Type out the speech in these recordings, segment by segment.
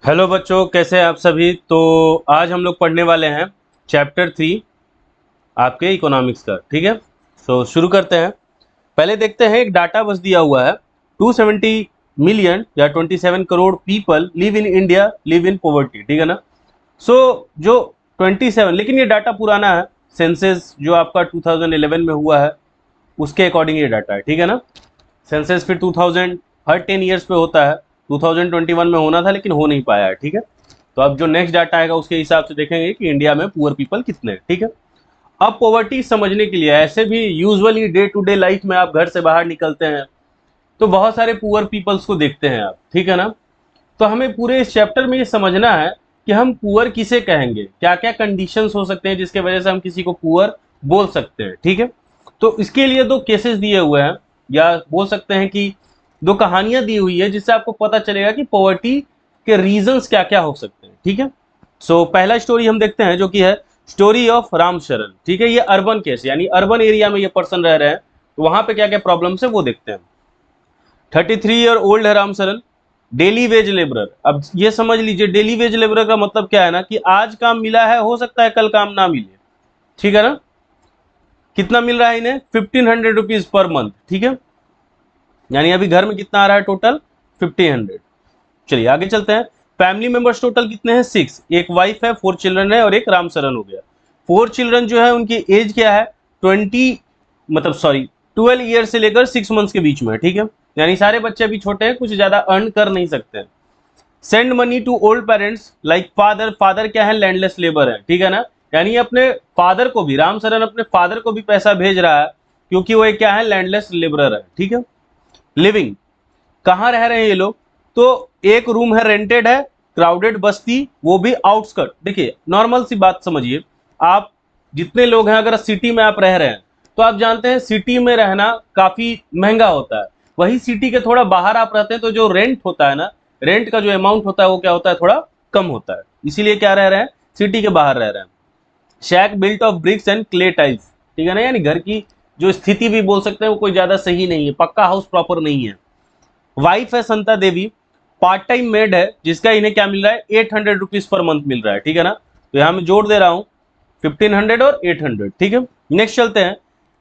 Hello बच्चों, कैसे हैं आप सभी। तो आज हम लोग पढ़ने वाले हैं चैप्टर 3 आपके इकोनॉमिक्स का। ठीक है, तो शुरू करते हैं। पहले देखते हैं, एक डाटा बस दिया हुआ है 270 मिलियन या 27 crore people live in India live in poverty. ठीक है ना। जो 27, लेकिन ये डाटा पुराना है। सेंसस जो आपका 2011 में हुआ है उसके अकॉर्डिंग ये डाटा है। ठीक है ना। सेंसस फिर 2000 हर 10 ईयर्स पे होता है। 2021 में होना था लेकिन हो नहीं पाया है। ठीक है, तो अब जो नेक्स्ट डाटा आएगा उसके हिसाब से देखेंगे कि इंडिया में पुअर पीपल कितने हैं। ठीक है, अब पॉवर्टी समझने के लिए, ऐसे भी usually day to day life में आप घर से बाहर निकलते हैं तो बहुत सारे पुअर पीपल्स को देखते हैं आप। ठीक है ना। तो हमें पूरे इस चैप्टर में ये समझना है कि हम पुअर किसे कहेंगे, क्या क्या कंडीशंस हो सकते हैं जिसके वजह से हम किसी को पुअर बोल सकते हैं। ठीक है, तो इसके लिए दो केसेस दिए हुए हैं, या बोल सकते हैं कि दो कहानियां दी हुई है जिससे आपको पता चलेगा कि पॉवर्टी के रीजंस क्या क्या हो सकते हैं। ठीक है, सो पहला स्टोरी हम देखते हैं जो कि है स्टोरी ऑफ राम शरण। ठीक है, ये अर्बन केस, यानी अर्बन एरिया में ये पर्सन रह रहे हैं, तो वहां पे क्या क्या प्रॉब्लम्स है वो देखते हैं। 33 ईयर ओल्ड है राम शरण, डेली वेज लेबरर। अब ये समझ लीजिए डेली वेज लेबरर का मतलब क्या है ना, कि आज काम मिला है, हो सकता है कल काम ना मिले। ठीक है ना। कितना मिल रहा है इन्हें? 1500 रुपीज पर मंथ। ठीक है, यानी अभी घर में कितना आ रहा है टोटल? 1500। चलिए आगे चलते हैं। फैमिली मेंबर्स टोटल कितने हैं? 6। एक वाइफ है, 4 चिल्ड्रन है और एक रामचरण हो गया। 4 चिल्ड्रन जो है उनकी एज क्या है? 20, मतलब सॉरी 12 ईयर से लेकर 6 मंथ्स के बीच में है। ठीक है, यानी सारे बच्चे अभी छोटे हैं, कुछ ज्यादा अर्न कर नहीं सकते हैं। Send money to old parents like father. Father क्या है? लैंडलेस लेबर है। ठीक है ना, यानी अपने फादर को भी, रामचरण अपने फादर को भी पैसा भेज रहा है क्योंकि वो एक क्या है? लैंडलेस लेबरर है। ठीक है। लिविंग, कहाँ रह रहे हैं ये लोग? तो एक रूम है, रेंटेड है, क्राउडेड बस्ती, वो भी आउटस्कर्ट। देखिए नॉर्मल सी बात समझिए, आप जितने लोग हैं, अगर सिटी में आप रह रहे हैं तो आप जानते हैं सिटी में रहना काफी महंगा होता है। वही सिटी के थोड़ा बाहर आप रहते हैं तो जो रेंट होता है ना, रेंट का जो अमाउंट होता है वो क्या होता है? थोड़ा कम होता है। इसीलिए क्या रह रहे हैं? सिटी के बाहर रह रहे हैं। Shack built of bricks and clay tiles. ठीक है ना, यानी घर की जो स्थिति भी बोल सकते हैं वो कोई ज्यादा सही नहीं है, पक्का हाउस प्रॉपर नहीं है। वाइफ है संता देवी, पार्ट टाइम मेड है, जिसका इन्हें क्या मिल रहा है? 800 रुपीज पर मंथ मिल रहा है। ठीक है ना, तो यहां मैं जोड़ दे रहा हूं 1500 और 800। ठीक है, नेक्स्ट चलते हैं।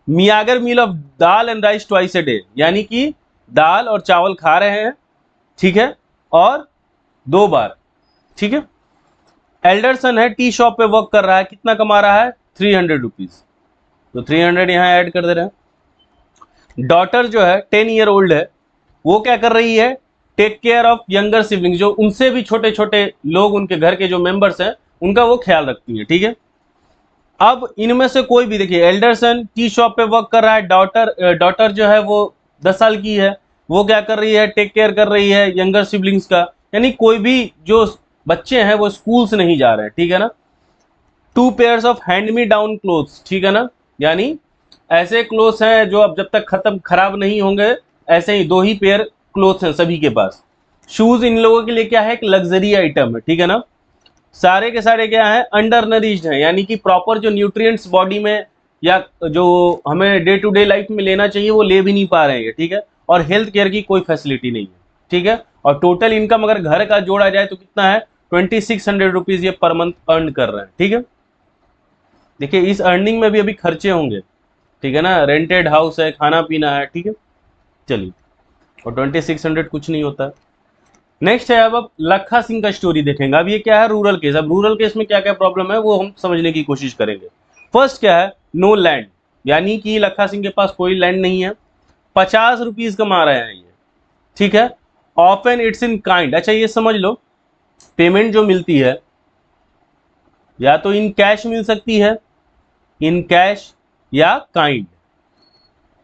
Meagre meal of dal and rice twice a day, यानी कि दाल और चावल खा रहे हैं। ठीक है, और 2 बार। ठीक है। एल्डर सन है, टी शॉप पे वर्क कर रहा है, कितना कमा रहा है? 300 रुपीज, तो 300 यहां ऐड कर दे रहे हैं। डॉटर जो है 10 ईयर ओल्ड है, वो क्या कर रही है? Take care of younger sibling, जो उनसे भी छोटे छोटे लोग, उनके घर के जो मेंबर्स हैं उनका वो ख्याल रखती है। ठीक है। अब इनमें से कोई भी, देखिए एल्डरसन टी शॉप पे वर्क कर रहा है, डॉटर जो है वो 10 साल की है, वो क्या कर रही है? टेक केयर कर रही है यंगर सिबलिंग्स का। यानी कोई भी जो बच्चे हैं वो स्कूल्स नहीं जा रहे हैं। ठीक है ना। 2 pairs of hand me down clothes. ठीक है ना, यानी ऐसे क्लोथ्स हैं जो अब जब तक खत्म खराब नहीं होंगे, ऐसे ही 2 ही पेयर क्लोथ्स हैं सभी के पास। शूज इन लोगों के लिए क्या है? एक लग्जरी आइटम है। ठीक है ना। सारे के सारे क्या है? अंडर नरिश्ड है, यानी कि प्रॉपर जो न्यूट्रिएंट्स बॉडी में या जो हमें डे टू डे लाइफ में लेना चाहिए वो ले भी नहीं पा रहे हैं। ठीक है, और हेल्थ केयर की कोई फैसिलिटी नहीं है। ठीक है, और टोटल इनकम अगर घर का जोड़ा जाए तो कितना है? 2600 रुपीज ये पर मंथ अर्न कर रहे हैं। ठीक है, देखिए इस अर्निंग में भी अभी खर्चे होंगे। ठीक है ना, रेंटेड हाउस है, खाना पीना है। ठीक है, चलिए, और 2600 कुछ नहीं होता है। नेक्स्ट है, अब लखा सिंह का स्टोरी देखेंगे। अब ये क्या है? Rural case. अब रूरल केस में क्या क्या प्रॉब्लम है वो हम समझने की कोशिश करेंगे। फर्स्ट क्या है? नो लैंड, यानी कि लखा सिंह के पास कोई लैंड नहीं है। 50 रुपीज कमा रहे हैं ये। ठीक है, ऑफन इट्स इन काइंड। अच्छा ये समझ लो, पेमेंट जो मिलती है या तो इन कैश मिल सकती है, इन कैश या काइंड।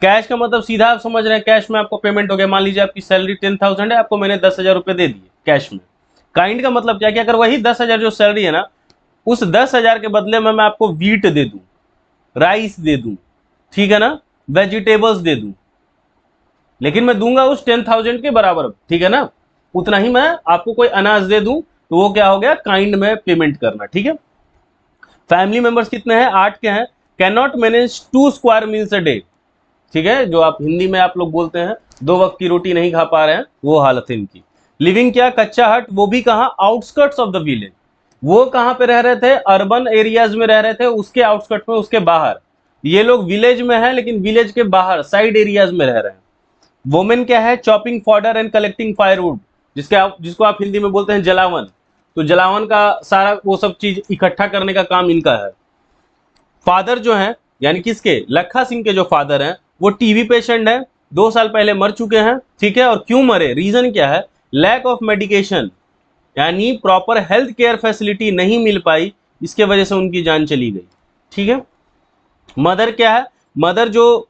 कैश का मतलब सीधा आप समझ रहे हैं, कैश में आपको पेमेंट हो गया। मान लीजिए आपकी सैलरी 10,000 है, आपको मैंने 10,000 रुपए दे दिए कैश में। काइंड का मतलब क्या? कि अगर वही 10,000 जो सैलरी है ना, उस 10,000 के बदले में मैं आपको वीट दे दूं, राइस दे दूं, ठीक है ना, वेजिटेबल्स दे दूं, लेकिन मैं दूंगा उस 10,000 के बराबर। ठीक है ना, उतना ही मैं आपको कोई अनाज दे दूं, तो वो क्या हो गया? काइंड में पेमेंट करना। ठीक है। फैमिली मेंबर्स कितने हैं? 8 के हैं। Can not manage 2 square meals a day. ठीक है, जो आप हिंदी में आप लोग बोलते हैं 2 वक्त की रोटी नहीं खा पा रहे हैं, वो हालत है इनकी। लिविंग क्या, कच्चा हट, वो भी कहाँ, आउटस्कर्ट्स ऑफ द विलेज। वो कहाँ पे रह रहे थे, अर्बन एरियाज में रह रहे थे, उसके आउटस्कर्ट में, उसके बाहर। ये लोग विलेज में है लेकिन विलेज के बाहर साइड एरियाज में रह रहे हैं। वोमेन क्या है, chopping fodder and collecting firewood, जिसको आप हिंदी में बोलते हैं जलावन। तो जलावन का सारा वो सब चीज इकट्ठा करने का काम इनका है। फादर जो है, यानी किसके, लखा सिंह के जो फादर हैं, वो टीबी पेशेंट है, 2 साल पहले मर चुके हैं। ठीक है, और क्यों मरे, रीजन क्या है, लैक ऑफ मेडिकेशन, यानी प्रॉपर हेल्थ केयर फैसिलिटी नहीं मिल पाई, इसके वजह से उनकी जान चली गई। ठीक है। मदर क्या है, मदर जो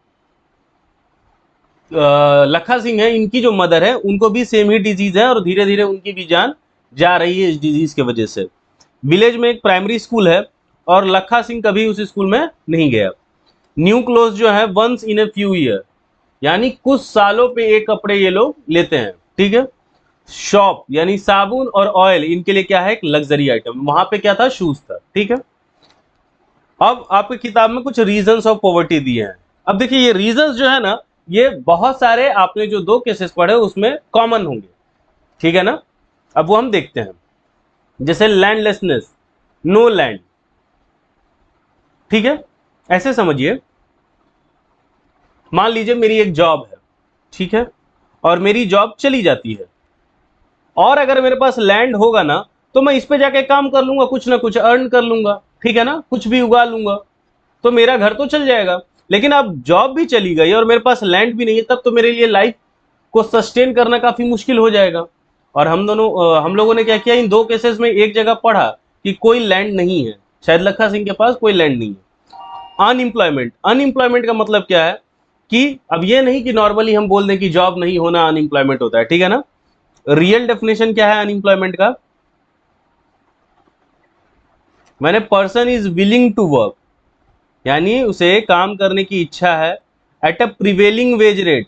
लखा सिंह है, इनकी जो मदर है, उनको भी सेम ही डिजीज है और धीरे धीरे उनकी भी जान जा रही है इस डिजीज के वजह से। विलेज में एक प्राइमरी स्कूल है और लखा सिंह कभी उस स्कूल में नहीं गया। न्यू क्लोथ जो है, once in a few year, यानी कुछ सालों पे एक कपड़े ये लोग लेते हैं। ठीक है। शॉप यानी साबुन और ऑयल, इनके लिए क्या है, एक लग्जरी आइटम। वहां पे क्या था, शूज था। ठीक है। अब आपकी किताब में कुछ रीजंस ऑफ पॉवर्टी दिए हैं। अब देखिए ये रीजंस जो है ना, ये बहुत सारे आपने जो 2 केसेस पढ़े उसमें कॉमन होंगे। ठीक है ना। अब वो हम देखते हैं, जैसे लैंडलेसनेस, नो लैंड। ठीक है, ऐसे समझिए, मान लीजिए मेरी एक जॉब है, ठीक है, और मेरी जॉब चली जाती है, और अगर मेरे पास लैंड होगा ना, तो मैं इस पे जाके काम कर लूंगा, कुछ ना कुछ अर्न कर लूंगा। ठीक है ना, कुछ भी उगा लूंगा, तो मेरा घर तो चल जाएगा। लेकिन अब जॉब भी चली गई और मेरे पास लैंड भी नहीं है, तब तो मेरे लिए लाइफ को सस्टेन करना काफी मुश्किल हो जाएगा। और हम लोगों ने क्या किया, इन 2 केसेस में एक जगह पढ़ा कि कोई लैंड नहीं है, शायद लखा सिंह के पास कोई लैंड नहीं है। अनएम्प्लॉयमेंट, अनएम्प्लॉयमेंट का मतलब क्या है कि अब ये नहीं कि नॉर्मली हम बोल दें कि जॉब नहीं होना अनएम्प्लॉयमेंट होता है। ठीक है ना। रियल डेफिनेशन क्या है अनएम्प्लॉयमेंट का, मैंने person is willing to work, यानी उसे काम करने की इच्छा है, at a prevailing wage rate.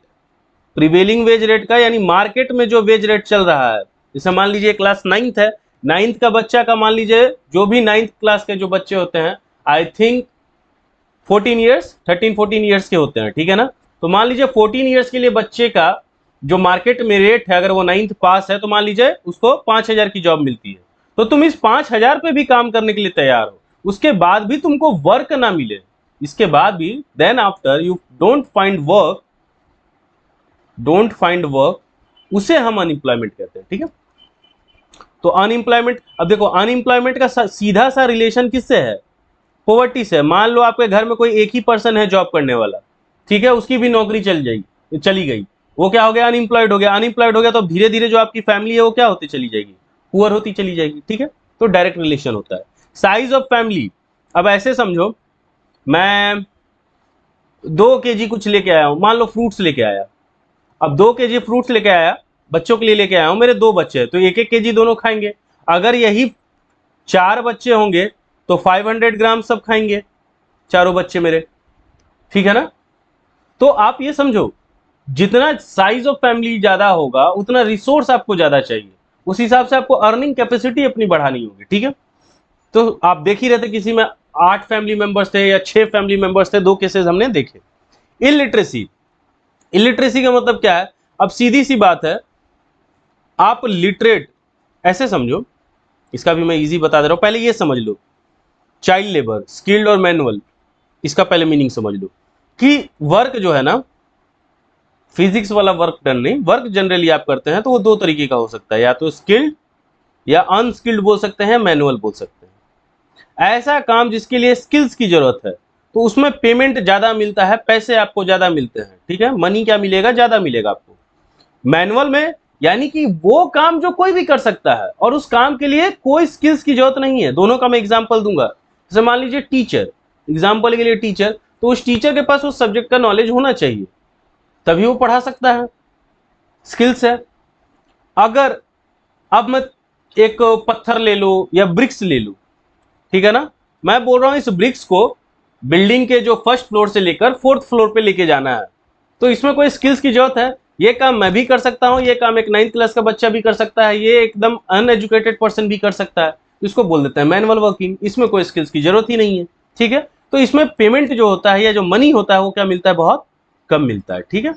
Prevailing wage rate का यानी मार्केट में जो वेज रेट चल रहा है। जैसे मान लीजिए क्लास 9th है, 9th का बच्चा का, मान लीजिए जो भी 9th क्लास के जो बच्चे होते हैं, आई थिंक 14 ईयर्स, 13-14 ईयर्स के होते हैं। ठीक है ना। तो मान लीजिए 14 ईयर्स के लिए बच्चे का जो मार्केट में रेट है, अगर वो 9th पास है, तो मान लीजिए उसको 5,000 की जॉब मिलती है। तो तुम इस 5,000 पे भी काम करने के लिए तैयार हो, उसके बाद भी तुमको वर्क ना मिले, इसके बाद भी, then after you don't find work, उसे हम अनएम्प्लॉयमेंट कहते हैं। ठीक है। तो अनएम्प्लॉयमेंट, अब देखो अनएम्प्लॉयमेंट का सीधा सा रिलेशन किससे है, पॉवर्टी से। मान लो आपके घर में कोई एक ही पर्सन है जॉब करने वाला, ठीक है, उसकी भी नौकरी चली गई, वो क्या हो गया, अनएम्प्लॉयड हो गया। अनएम्प्लॉयड हो गया तो धीरे धीरे जो आपकी फैमिली है वो क्या होती चली जाएगी, पुअर होती चली जाएगी। ठीक है। तो डायरेक्ट रिलेशन होता है। साइज ऑफ फैमिली, अब ऐसे समझो, मैं 2 kg कुछ लेके आया हूं, मान लो फ्रूट्स लेके आया। अब 2 kg फ्रूट्स लेके आया, बच्चों के लिए लेके आया हूं, मेरे 2 बच्चे हैं, तो 1-1 kg दोनों खाएंगे। अगर यही 4 बच्चे होंगे तो 500 ग्राम सब खाएंगे, चारों बच्चे मेरे। ठीक है ना। तो आप ये समझो, जितना साइज ऑफ फैमिली ज्यादा होगा उतना रिसोर्स आपको ज्यादा चाहिए, उस हिसाब से आपको अर्निंग कैपेसिटी अपनी बढ़ानी होगी। ठीक है। तो आप देख ही रहे थे, किसी में 8 फैमिली मेंबर्स थे या 6 फैमिली मेंबर्स थे, 2 केसेस हमने देखे। इलिटरेसी, इलिटरेसी का मतलब क्या है, अब सीधी सी बात है, आप लिटरेट, ऐसे समझो, इसका भी मैं इजी बता दे रहा हूं, पहले ये समझ लो, चाइल्ड लेबर, स्किल्ड और मैनुअल, इसका पहले मीनिंग समझ लो कि वर्क जो है ना, फिजिक्स वाला वर्क डन नहीं, वर्क जनरली आप करते हैं तो वो 2 तरीके का हो सकता है, या तो स्किल्ड या अनस्किल्ड बोल सकते हैं, मैनुअल बोल सकते हैं। ऐसा काम जिसके लिए स्किल्स की जरूरत है तो उसमें पेमेंट ज्यादा मिलता है, पैसे आपको ज्यादा मिलते हैं। ठीक है, मनी क्या मिलेगा, ज्यादा मिलेगा आपको। मैनुअल में यानी कि वो काम जो कोई भी कर सकता है और उस काम के लिए कोई स्किल्स की जरूरत नहीं है। दोनों का मैं एग्जांपल दूंगा। जैसे मान लीजिए टीचर, एग्जांपल के लिए टीचर, तो उस टीचर के पास उस सब्जेक्ट का नॉलेज होना चाहिए, तभी वो पढ़ा सकता है, स्किल्स है। अगर अब मैं एक पत्थर ले लो या ब्रिक्स ले लो, ठीक है ना, मैं बोल रहा हूं इस ब्रिक्स को बिल्डिंग के जो फर्स्ट फ्लोर से लेकर 4th फ्लोर पे लेके जाना है, तो इसमें कोई स्किल्स की जरूरत है, ये काम मैं भी कर सकता हूं, ये काम एक 9th क्लास का बच्चा भी कर सकता है, ये एकदम अनएजुकेटेड पर्सन भी कर सकता है। इसको बोल देते हैं मैनुअल वर्किंग, इसमें कोई स्किल्स की जरूरत ही नहीं है। ठीक है। तो इसमें पेमेंट जो होता है या जो मनी होता है वो क्या मिलता है, बहुत कम मिलता है। ठीक है।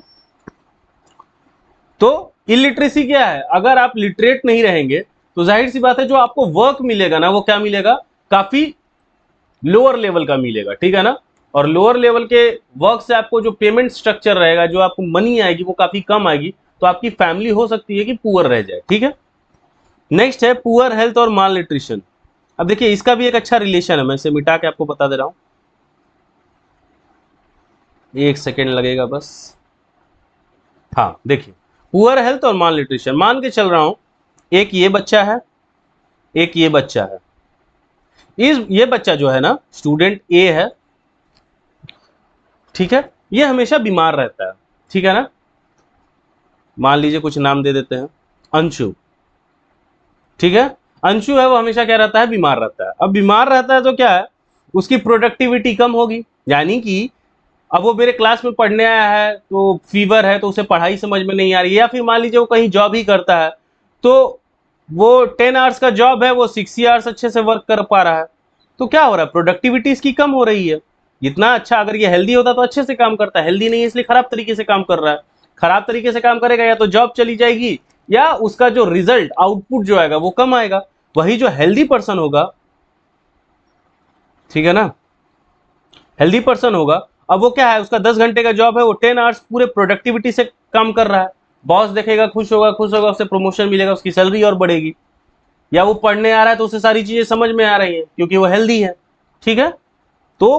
तो इलिटरेसी क्या है, अगर आप लिटरेट नहीं रहेंगे तो जाहिर सी बात है जो आपको वर्क मिलेगा ना वो क्या मिलेगा, काफी लोअर लेवल का मिलेगा, ठीक है ना। और लोअर लेवल के वर्क से आपको जो पेमेंट स्ट्रक्चर रहेगा, जो आपको मनी आएगी वो काफी कम आएगी, तो आपकी फैमिली हो सकती है कि पुअर रह जाए, ठीक है। नेक्स्ट है पुअर हेल्थ और माल न्यूट्रिशन। अब देखिए इसका भी एक अच्छा रिलेशन है, मैं इसे मिटा के आपको बता दे रहा हूं, एक सेकेंड लगेगा बस। हाँ देखिए, पुअर हेल्थ और माल न्यूट्रिशन, मान के चल रहा हूं एक ये बच्चा है, एक ये बच्चा है। ये बच्चा जो है ना, स्टूडेंट ए है, ठीक है, ये हमेशा बीमार रहता है, ठीक है ना। मान लीजिए कुछ नाम दे देते हैं, अंशु, ठीक है। अंशु है वो हमेशा क्या रहता है, बीमार रहता है। अब बीमार रहता है तो क्या है, उसकी प्रोडक्टिविटी कम होगी, यानी कि अब वो मेरे क्लास में पढ़ने आया है तो फीवर है तो उसे पढ़ाई समझ में नहीं आ रही है, या फिर मान लीजिए वो कहीं जॉब ही करता है तो वो 10 आवर्स का जॉब है, वो 60 आवर्स अच्छे से वर्क कर पा रहा है, तो क्या हो रहा है, प्रोडक्टिविटी इसकी कम हो रही है। इतना अच्छा अगर ये हेल्दी होता तो अच्छे से काम करता है, हेल्दी नहीं है इसलिए खराब तरीके से काम कर रहा है। खराब तरीके से काम करेगा या तो जॉब चली जाएगी, या उसका जो रिजल्ट आउटपुट जो आएगा वो कम आएगा। वही जो हेल्दी पर्सन होगा, ठीक है ना, हेल्दी पर्सन होगा, अब वो क्या है, उसका 10 घंटे का जॉब है, वो 10 आवर्स पूरे प्रोडक्टिविटी से काम कर रहा है, बॉस देखेगा खुश होगा, खुश होगा, उसे प्रमोशन मिलेगा, उसकी सैलरी और बढ़ेगी। या वो पढ़ने आ रहा है तो उसे सारी चीजें समझ में आ रही है क्योंकि वो हेल्दी है, ठीक है। तो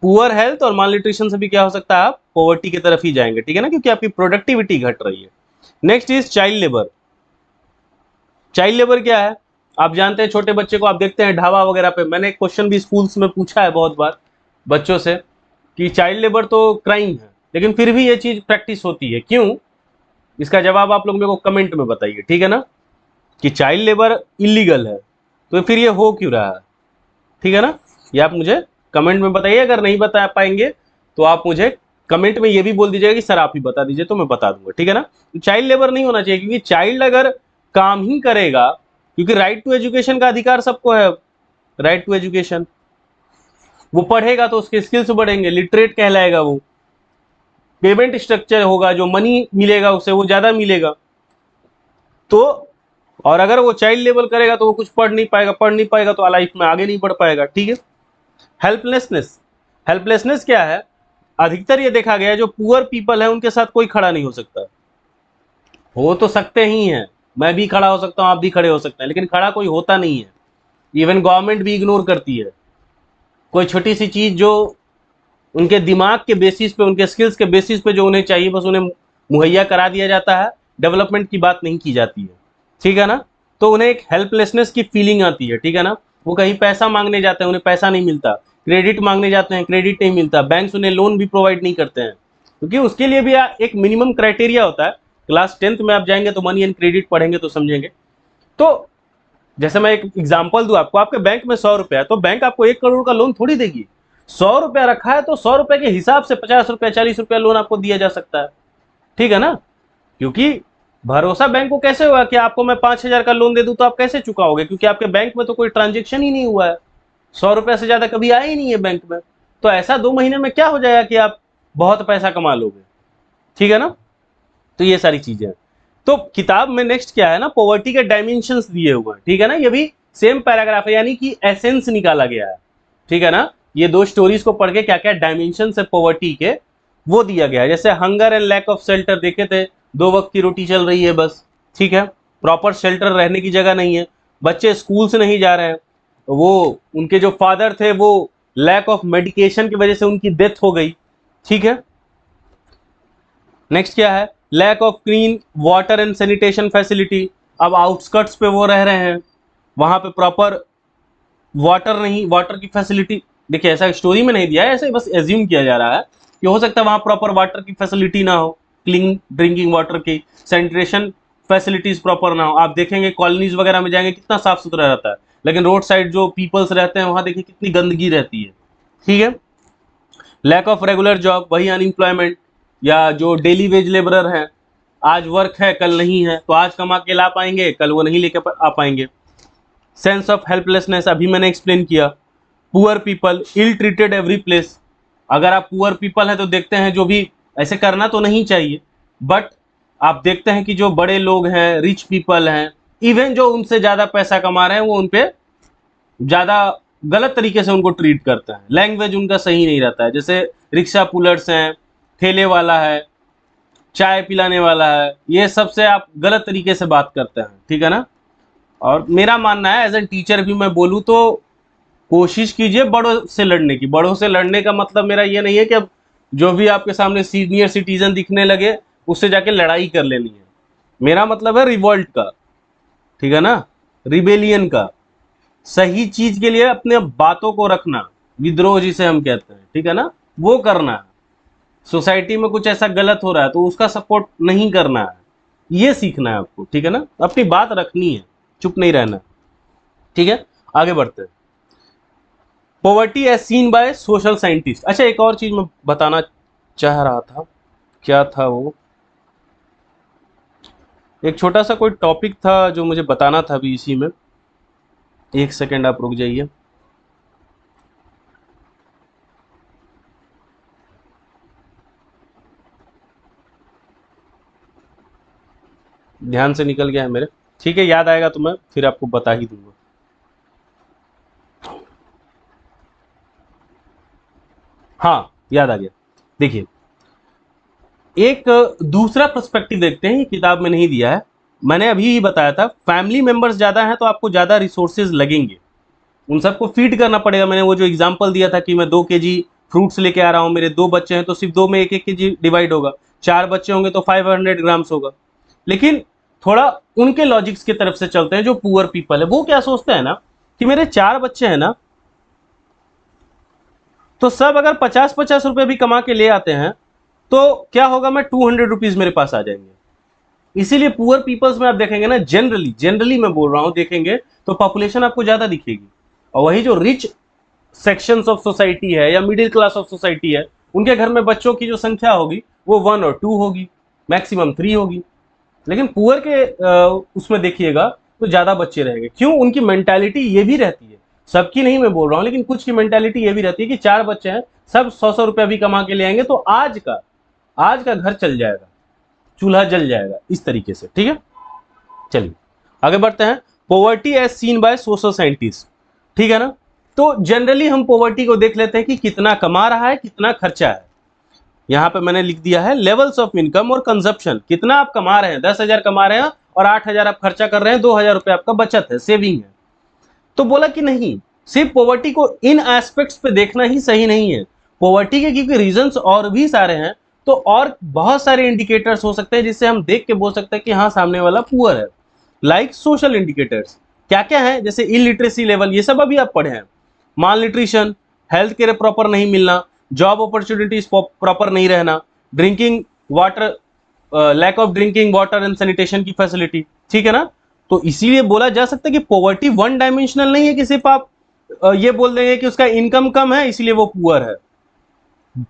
पुअर हेल्थ और माल न्यूट्रिशन से भी क्या हो सकता है, आप पॉवर्टी की तरफ ही जाएंगे, ठीक है ना, क्योंकि आपकी प्रोडक्टिविटी घट रही है। Next is child labour. Child labour क्या है, आप जानते हैं छोटे बच्चे को आप देखते हैं ढाबा वगैरह पे, मैंने एक क्वेश्चन भी स्कूल्स में पूछा है बहुत बार बच्चों से कि चाइल्ड लेबर तो क्राइम है, लेकिन फिर भी ये चीज प्रैक्टिस होती है, क्यों, इसका जवाब आप लोग मेरे को कमेंट में बताइए, ठीक है ना, कि चाइल्ड लेबर इलीगल है तो फिर ये हो क्यों रहा है, ठीक है ना। ये आप मुझे कमेंट में बताइए, अगर नहीं बता पाएंगे तो आप मुझे कमेंट में ये भी बोल दीजिएगा कि सर आप ही बता दीजिए, तो मैं बता दूंगा, ठीक है ना। चाइल्ड लेबर नहीं होना चाहिए, क्योंकि चाइल्ड अगर काम ही करेगा, क्योंकि राइट टू एजुकेशन का अधिकार सबको है, राइट टू एजुकेशन, वो पढ़ेगा तो उसके स्किल्स बढ़ेंगे, लिटरेट कहलाएगा वो, पेमेंट स्ट्रक्चर होगा, जो मनी मिलेगा उसे वो ज्यादा मिलेगा। तो और अगर वो चाइल्ड लेबर करेगा तो वो कुछ पढ़ नहीं पाएगा तो लाइफ में आगे नहीं बढ़ पाएगा, ठीक है। हेल्पलेसनेस, हेल्पलेसनेस क्या है, अधिकतर ये देखा गया है जो पुअर पीपल है उनके साथ कोई खड़ा नहीं हो सकता। हो तो सकते ही हैं, मैं भी खड़ा हो सकता हूं, आप भी खड़े हो सकते हैं, लेकिन खड़ा कोई होता नहीं है। इवन गवर्नमेंट भी इग्नोर करती है। कोई छोटी सी चीज जो उनके दिमाग के बेसिस पे, उनके स्किल्स के बेसिस पे जो उन्हें चाहिए बस उन्हें मुहैया करा दिया जाता है, डेवलपमेंट की बात नहीं की जाती है, ठीक है ना। तो उन्हें एक हेल्पलेसनेस की फीलिंग आती है, ठीक है ना। वो कहीं पैसा मांगने जाते हैं, उन्हें पैसा नहीं मिलता, क्रेडिट मांगने जाते हैं, क्रेडिट नहीं मिलता, बैंक उन्हें लोन भी प्रोवाइड नहीं करते हैं, क्योंकि उसके लिए भी एक मिनिमम क्राइटेरिया होता है। क्लास 10th में आप जाएंगे तो मनी एंड क्रेडिट पढ़ेंगे तो समझेंगे। तो जैसे मैं एक एग्जांपल दूं आपको, आपके बैंक में 100 रुपया है तो बैंक आपको 1 करोड़ का लोन थोड़ी देगी। 100 रुपया रखा है तो 100 रुपए के हिसाब से 50 रुपया 40 रुपया लोन आपको दिया जा सकता है, ठीक है ना। क्योंकि भरोसा बैंक को कैसे होगा कि आपको मैं 5,000 का लोन दे दूं तो आप कैसे चुकाओगे, क्योंकि आपके बैंक में तो कोई ट्रांजेक्शन ही नहीं हुआ है, 100 रुपया से ज्यादा कभी आया ही नहीं है बैंक में। तो ऐसा 2 महीने में क्या हो जाएगा कि आप बहुत पैसा कमा लोगे, ठीक है ना। तो ये सारी चीजें हैं। तो किताब में नेक्स्ट क्या है ना, पॉवर्टी के डायमेंशंस दिए हुए हैं, ठीक है ना। ये भी सेम पैराग्राफ है, यानी कि एसेंस निकाला गया है, ठीक है ना। ये दो स्टोरीज को पढ़ के क्या क्या डायमेंशंस है पॉवर्टी के वो दिया गया है। जैसे hunger and lack of shelter देखे थे, 2 वक्त की रोटी चल रही है बस, ठीक है, प्रॉपर शेल्टर रहने की जगह नहीं है, बच्चे स्कूल से नहीं जा रहे हैं, वो उनके जो फादर थे वो लैक ऑफ मेडिकेशन की वजह से उनकी डेथ हो गई, ठीक है। नेक्स्ट क्या है, lack of clean water and sanitation facility. अब आउटस्कर्ट्स पे वो रह रहे हैं, वहां पे प्रॉपर वाटर नहीं, वाटर की फैसिलिटी, देखिए ऐसा स्टोरी में नहीं दिया है, ऐसे बस एज्यूम किया जा रहा है कि हो सकता है वहां प्रॉपर वाटर की फैसिलिटी ना हो, क्लीन ड्रिंकिंग वाटर की, सैनिटेशन फैसिलिटीज प्रॉपर ना हो। आप देखेंगे कॉलोनीज वगैरह में जाएंगे कितना साफ सुथरा रहता है, लेकिन रोड साइड जो पीपल्स रहते हैं वहां देखिए कितनी गंदगी रहती है, ठीक है। लैक ऑफ रेगुलर जॉब, वही अनएम्प्लॉयमेंट, या जो डेली वेज लेबरर हैं, आज वर्क है कल नहीं है, तो आज कमा के ला पाएंगे कल वो नहीं लेके आ पाएंगे। सेंस ऑफ हेल्पलेसनेस अभी मैंने एक्सप्लेन किया। Poor people ill treated every place, अगर आप पुअर पीपल है तो देखते हैं जो भी, ऐसे करना तो नहीं चाहिए बट आप देखते हैं कि जो बड़े लोग हैं, रिच पीपल हैं, इवन जो उनसे ज्यादा पैसा कमा रहे हैं, वो उनपे ज्यादा गलत तरीके से उनको ट्रीट करते हैं। लैंग्वेज उनका सही नहीं रहता है। जैसे रिक्शा पुलर्स हैं, ठेले वाला है, चाय पिलाने वाला है, ये सबसे आप गलत तरीके से बात करते हैं, ठीक है ना। और मेरा मानना है एज ए टीचर भी मैं बोलूँ तो कोशिश कीजिए बड़ों से लड़ने की। बड़ों से लड़ने का मतलब मेरा ये नहीं है कि अब जो भी आपके सामने सीनियर सिटीजन दिखने लगे उससे जाके लड़ाई कर लेनी है। मेरा मतलब है रिवॉल्ट का, ठीक है ना, रिबेलियन का, सही चीज के लिए अपने बातों को रखना, विद्रोह जिसे हम कहते हैं, ठीक है ना, वो करना है। सोसाइटी में कुछ ऐसा गलत हो रहा है तो उसका सपोर्ट नहीं करना है, ये सीखना है आपको, ठीक है ना। अपनी बात रखनी है, चुप नहीं रहना, ठीक है। आगे बढ़ते हैं। Poverty as seen by social scientist. अच्छा, एक और चीज मैं बताना चाह रहा था, क्या था वो, एक छोटा सा कोई टॉपिक था जो मुझे बताना था अभी इसी में। एक सेकेंड आप रुक जाइए। ध्यान से निकल गया है मेरे, ठीक है, याद आएगा तो मैं फिर आपको बता ही दूंगा। हाँ, याद आ गया। देखिए, एक दूसरा पर्सपेक्टिव देखते हैं, ये किताब में नहीं दिया है, मैंने अभी ही बताया था। फैमिली मेंबर्स ज्यादा हैं तो आपको ज्यादा रिसोर्सेज लगेंगे, उन सबको फीड करना पड़ेगा। मैंने वो जो एग्जांपल दिया था कि मैं 2 kg फ्रूट्स लेके आ रहा हूँ, मेरे 2 बच्चे हैं तो सिर्फ दो में 1-1 kg डिवाइड होगा, 4 बच्चे होंगे तो 500 ग्राम्स होगा। लेकिन थोड़ा उनके लॉजिक्स की तरफ से चलते हैं। जो पुअर पीपल है वो क्या सोचते हैं ना कि मेरे 4 बच्चे हैं ना, तो सब अगर 50-50 रुपए भी कमा के ले आते हैं तो क्या होगा, मैं 200 रुपीज मेरे पास आ जाएंगे। इसीलिए पुअर पीपल्स में आप देखेंगे ना, जनरली जनरली मैं बोल रहा हूं, देखेंगे तो पॉपुलेशन आपको ज्यादा दिखेगी। और वही जो रिच सेक्शंस ऑफ सोसाइटी है या मिडिल क्लास ऑफ सोसाइटी है, उनके घर में बच्चों की जो संख्या होगी वो 1 और 2 होगी, मैक्सिमम 3 होगी। लेकिन पुअर के उसमें देखिएगा तो ज्यादा बच्चे रहेंगे। क्यों? उनकी मेंटालिटी ये भी रहती है, सबकी नहीं मैं बोल रहा हूं, लेकिन कुछ की मेंटालिटी ये भी रहती है कि 4 बच्चे हैं, सब 100-100 रुपया भी कमा के ले आएंगे तो आज का घर चल जाएगा, चूल्हा जल जाएगा, इस तरीके से, ठीक है। चलिए आगे बढ़ते हैं। Poverty as seen by social scientist, ठीक है ना। तो जनरली हम पॉवर्टी को देख लेते हैं कि कितना कमा रहा है, कितना खर्चा है। यहां पे मैंने लिख दिया है लेवल्स ऑफ इनकम और कंजप्शन। कितना आप कमा रहे हैं, 10,000 कमा रहे हैं और 8,000 आप खर्चा कर रहे हैं, 2,000 रुपए आपका बचत है, सेविंग है। तो बोला कि नहीं, सिर्फ पॉवर्टी को इन एस्पेक्ट्स पे देखना ही सही नहीं है। पॉवर्टी के क्योंकि रीजंस और भी सारे हैं, तो और बहुत सारे इंडिकेटर्स हो सकते हैं जिससे हम देख के बोल सकते हैं कि हाँ सामने वाला पुअर है। लाइक सोशल इंडिकेटर्स क्या क्या है, जैसे इलिटरेसी लेवल, ये सब अभी आप पढ़े हैं। Malnutrition, health care proper नहीं मिलना, जॉब अपॉर्चुनिटीज प्रॉपर नहीं रहना, drinking water, lack of drinking water and sanitation की फैसिलिटी, ठीक है ना। तो इसीलिए बोला जा सकता है कि पॉवर्टी वन डायमेंशनल नहीं है कि सिर्फ आप ये बोल देंगे कि उसका इनकम कम है इसलिए वो पुअर है।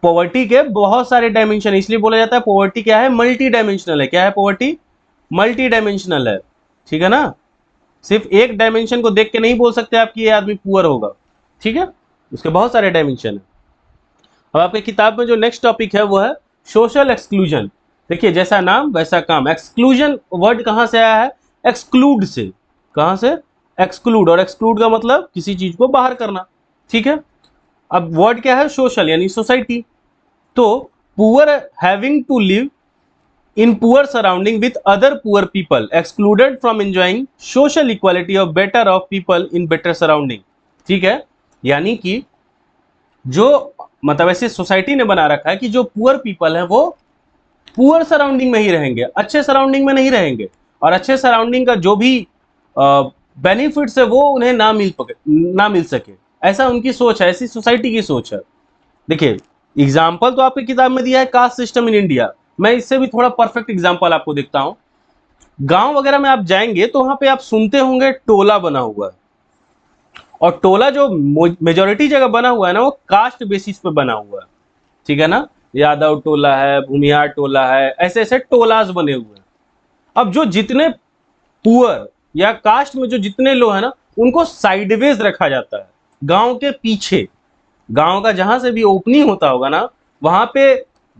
पॉवर्टी के बहुत सारे डायमेंशन, इसलिए बोला जाता है पॉवर्टी क्या है, मल्टी डायमेंशनल है। क्या है पॉवर्टी? मल्टी डायमेंशनल है, ठीक है ना। सिर्फ एक डायमेंशन को देख के नहीं बोल सकते आप कि ये आदमी पुअर होगा, ठीक है, उसके बहुत सारे डायमेंशन है। अब आपके किताब में जो नेक्स्ट टॉपिक है वो है सोशल एक्सक्लूजन। देखिए, जैसा नाम वैसा काम। एक्सक्लूजन वर्ड कहां से आया है? एक्सक्लूड से। कहां से? एक्सक्लूड। और एक्सक्लूड का मतलब किसी चीज को बाहर करना, ठीक है। अब वर्ड क्या है? सोशल, यानी सोसाइटी। तो poor having to live in poor surrounding with other poor people, excluded from enjoying social equality of better off people in better surrounding, ठीक है। यानी कि जो मतलब ऐसे सोसाइटी ने बना रखा है कि जो पुअर पीपल है वो पुअर सराउंडिंग में ही रहेंगे, अच्छे सराउंडिंग में नहीं रहेंगे, और अच्छे सराउंडिंग का जो भी बेनिफिट्स है वो उन्हें ना मिल सके, ऐसा उनकी सोच है, ऐसी सोसाइटी की सोच है। देखिए, एग्जाम्पल तो आपकी किताब में दिया है कास्ट सिस्टम इन इंडिया, मैं इससे भी थोड़ा परफेक्ट एग्जाम्पल आपको देखता हूं। गांव वगैरह में आप जाएंगे तो वहां पे आप सुनते होंगे टोला बना हुआ है, और टोला जो मेजोरिटी जगह बना हुआ है ना वो कास्ट बेसिस पे बना हुआ है, ठीक है ना। यादव टोला है, भूमिहार टोला है, ऐसे ऐसे टोलाज बने हुए हैं। अब जो जितने पुअर या कास्ट में जो जितने लोग हैं ना, उनको साइडवेज रखा जाता है, गांव के पीछे। गांव का जहां से भी ओपनिंग होता होगा ना, वहां पे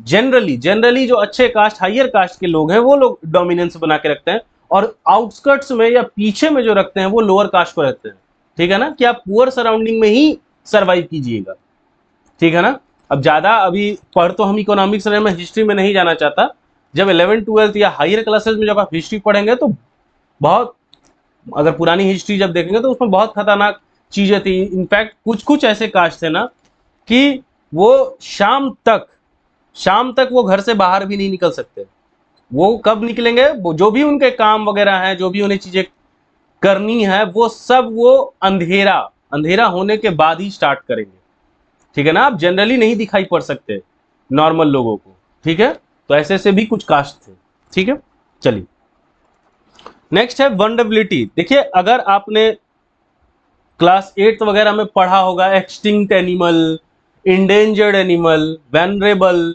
जनरली जनरली जो अच्छे कास्ट, हायर कास्ट के लोग हैं वो लोग डोमिनेंस बना के रखते हैं, और आउटस्कर्ट्स में या पीछे में जो रखते हैं वो लोअर कास्ट को रखते हैं। ठीक है ना, कि आप पुअर सराउंडिंग में ही सर्वाइव कीजिएगा। ठीक है ना। अब ज्यादा अभी पढ़ तो हम इकोनॉमिक्स रहे, मैं हिस्ट्री में नहीं जाना चाहता। जब 11th 12th या हायर क्लासेस में जब आप हिस्ट्री पढ़ेंगे तो बहुत, अगर पुरानी हिस्ट्री जब देखेंगे तो उसमें बहुत खतरनाक चीजें थी। इनफैक्ट कुछ कुछ ऐसे कास्ट थे ना कि वो शाम तक वो घर से बाहर भी नहीं निकल सकते। वो कब निकलेंगे, वो जो भी उनके काम वगैरह हैं, जो भी उन्हें चीजें करनी है, वो सब वो अंधेरा अंधेरा होने के बाद ही स्टार्ट करेंगे। ठीक है ना, आप जनरली नहीं दिखाई पड़ सकते नॉर्मल लोगों को। ठीक है, तो ऐसे से भी कुछ कास्ट थे। ठीक है, चलिए नेक्स्ट है वनरेबिलिटी। देखिए, अगर आपने क्लास 8 वगैरह में पढ़ा होगा extinct animal, endangered animal, vulnerable,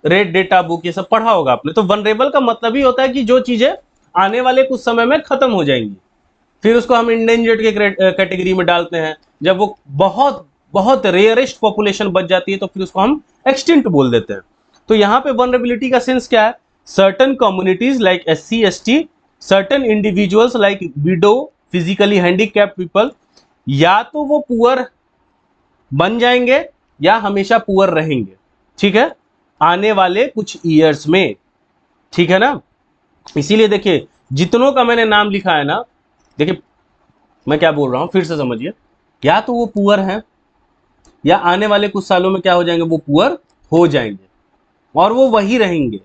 red data book, ये सब पढ़ा होगा आपने। तो वनरेबल का मतलब ही होता है कि जो चीजें आने वाले कुछ समय में खत्म हो जाएंगी, फिर उसको हम इंडेंजर्ड के कैटेगरी में डालते हैं। जब वो बहुत बहुत रेयरेस्ट पॉपुलेशन बच जाती है तो फिर उसको हम एक्सटिंक्ट बोल देते हैं। तो यहाँ पे वनरेबिलिटी का सेंस क्या है, certain communities like SC ST, certain individuals like window, physically handicapped people, या तो वो पुअर बन जाएंगे या हमेशा पुअर रहेंगे। ठीक है, आने वाले कुछ ईयर्स में। ठीक है ना, इसीलिए देखिए जितनों का मैंने नाम लिखा है ना, देखिए मैं क्या बोल रहा हूं फिर से समझिए, या तो वो पुअर हैं या आने वाले कुछ सालों में क्या हो जाएंगे, वो पुअर हो जाएंगे और वो वही रहेंगे।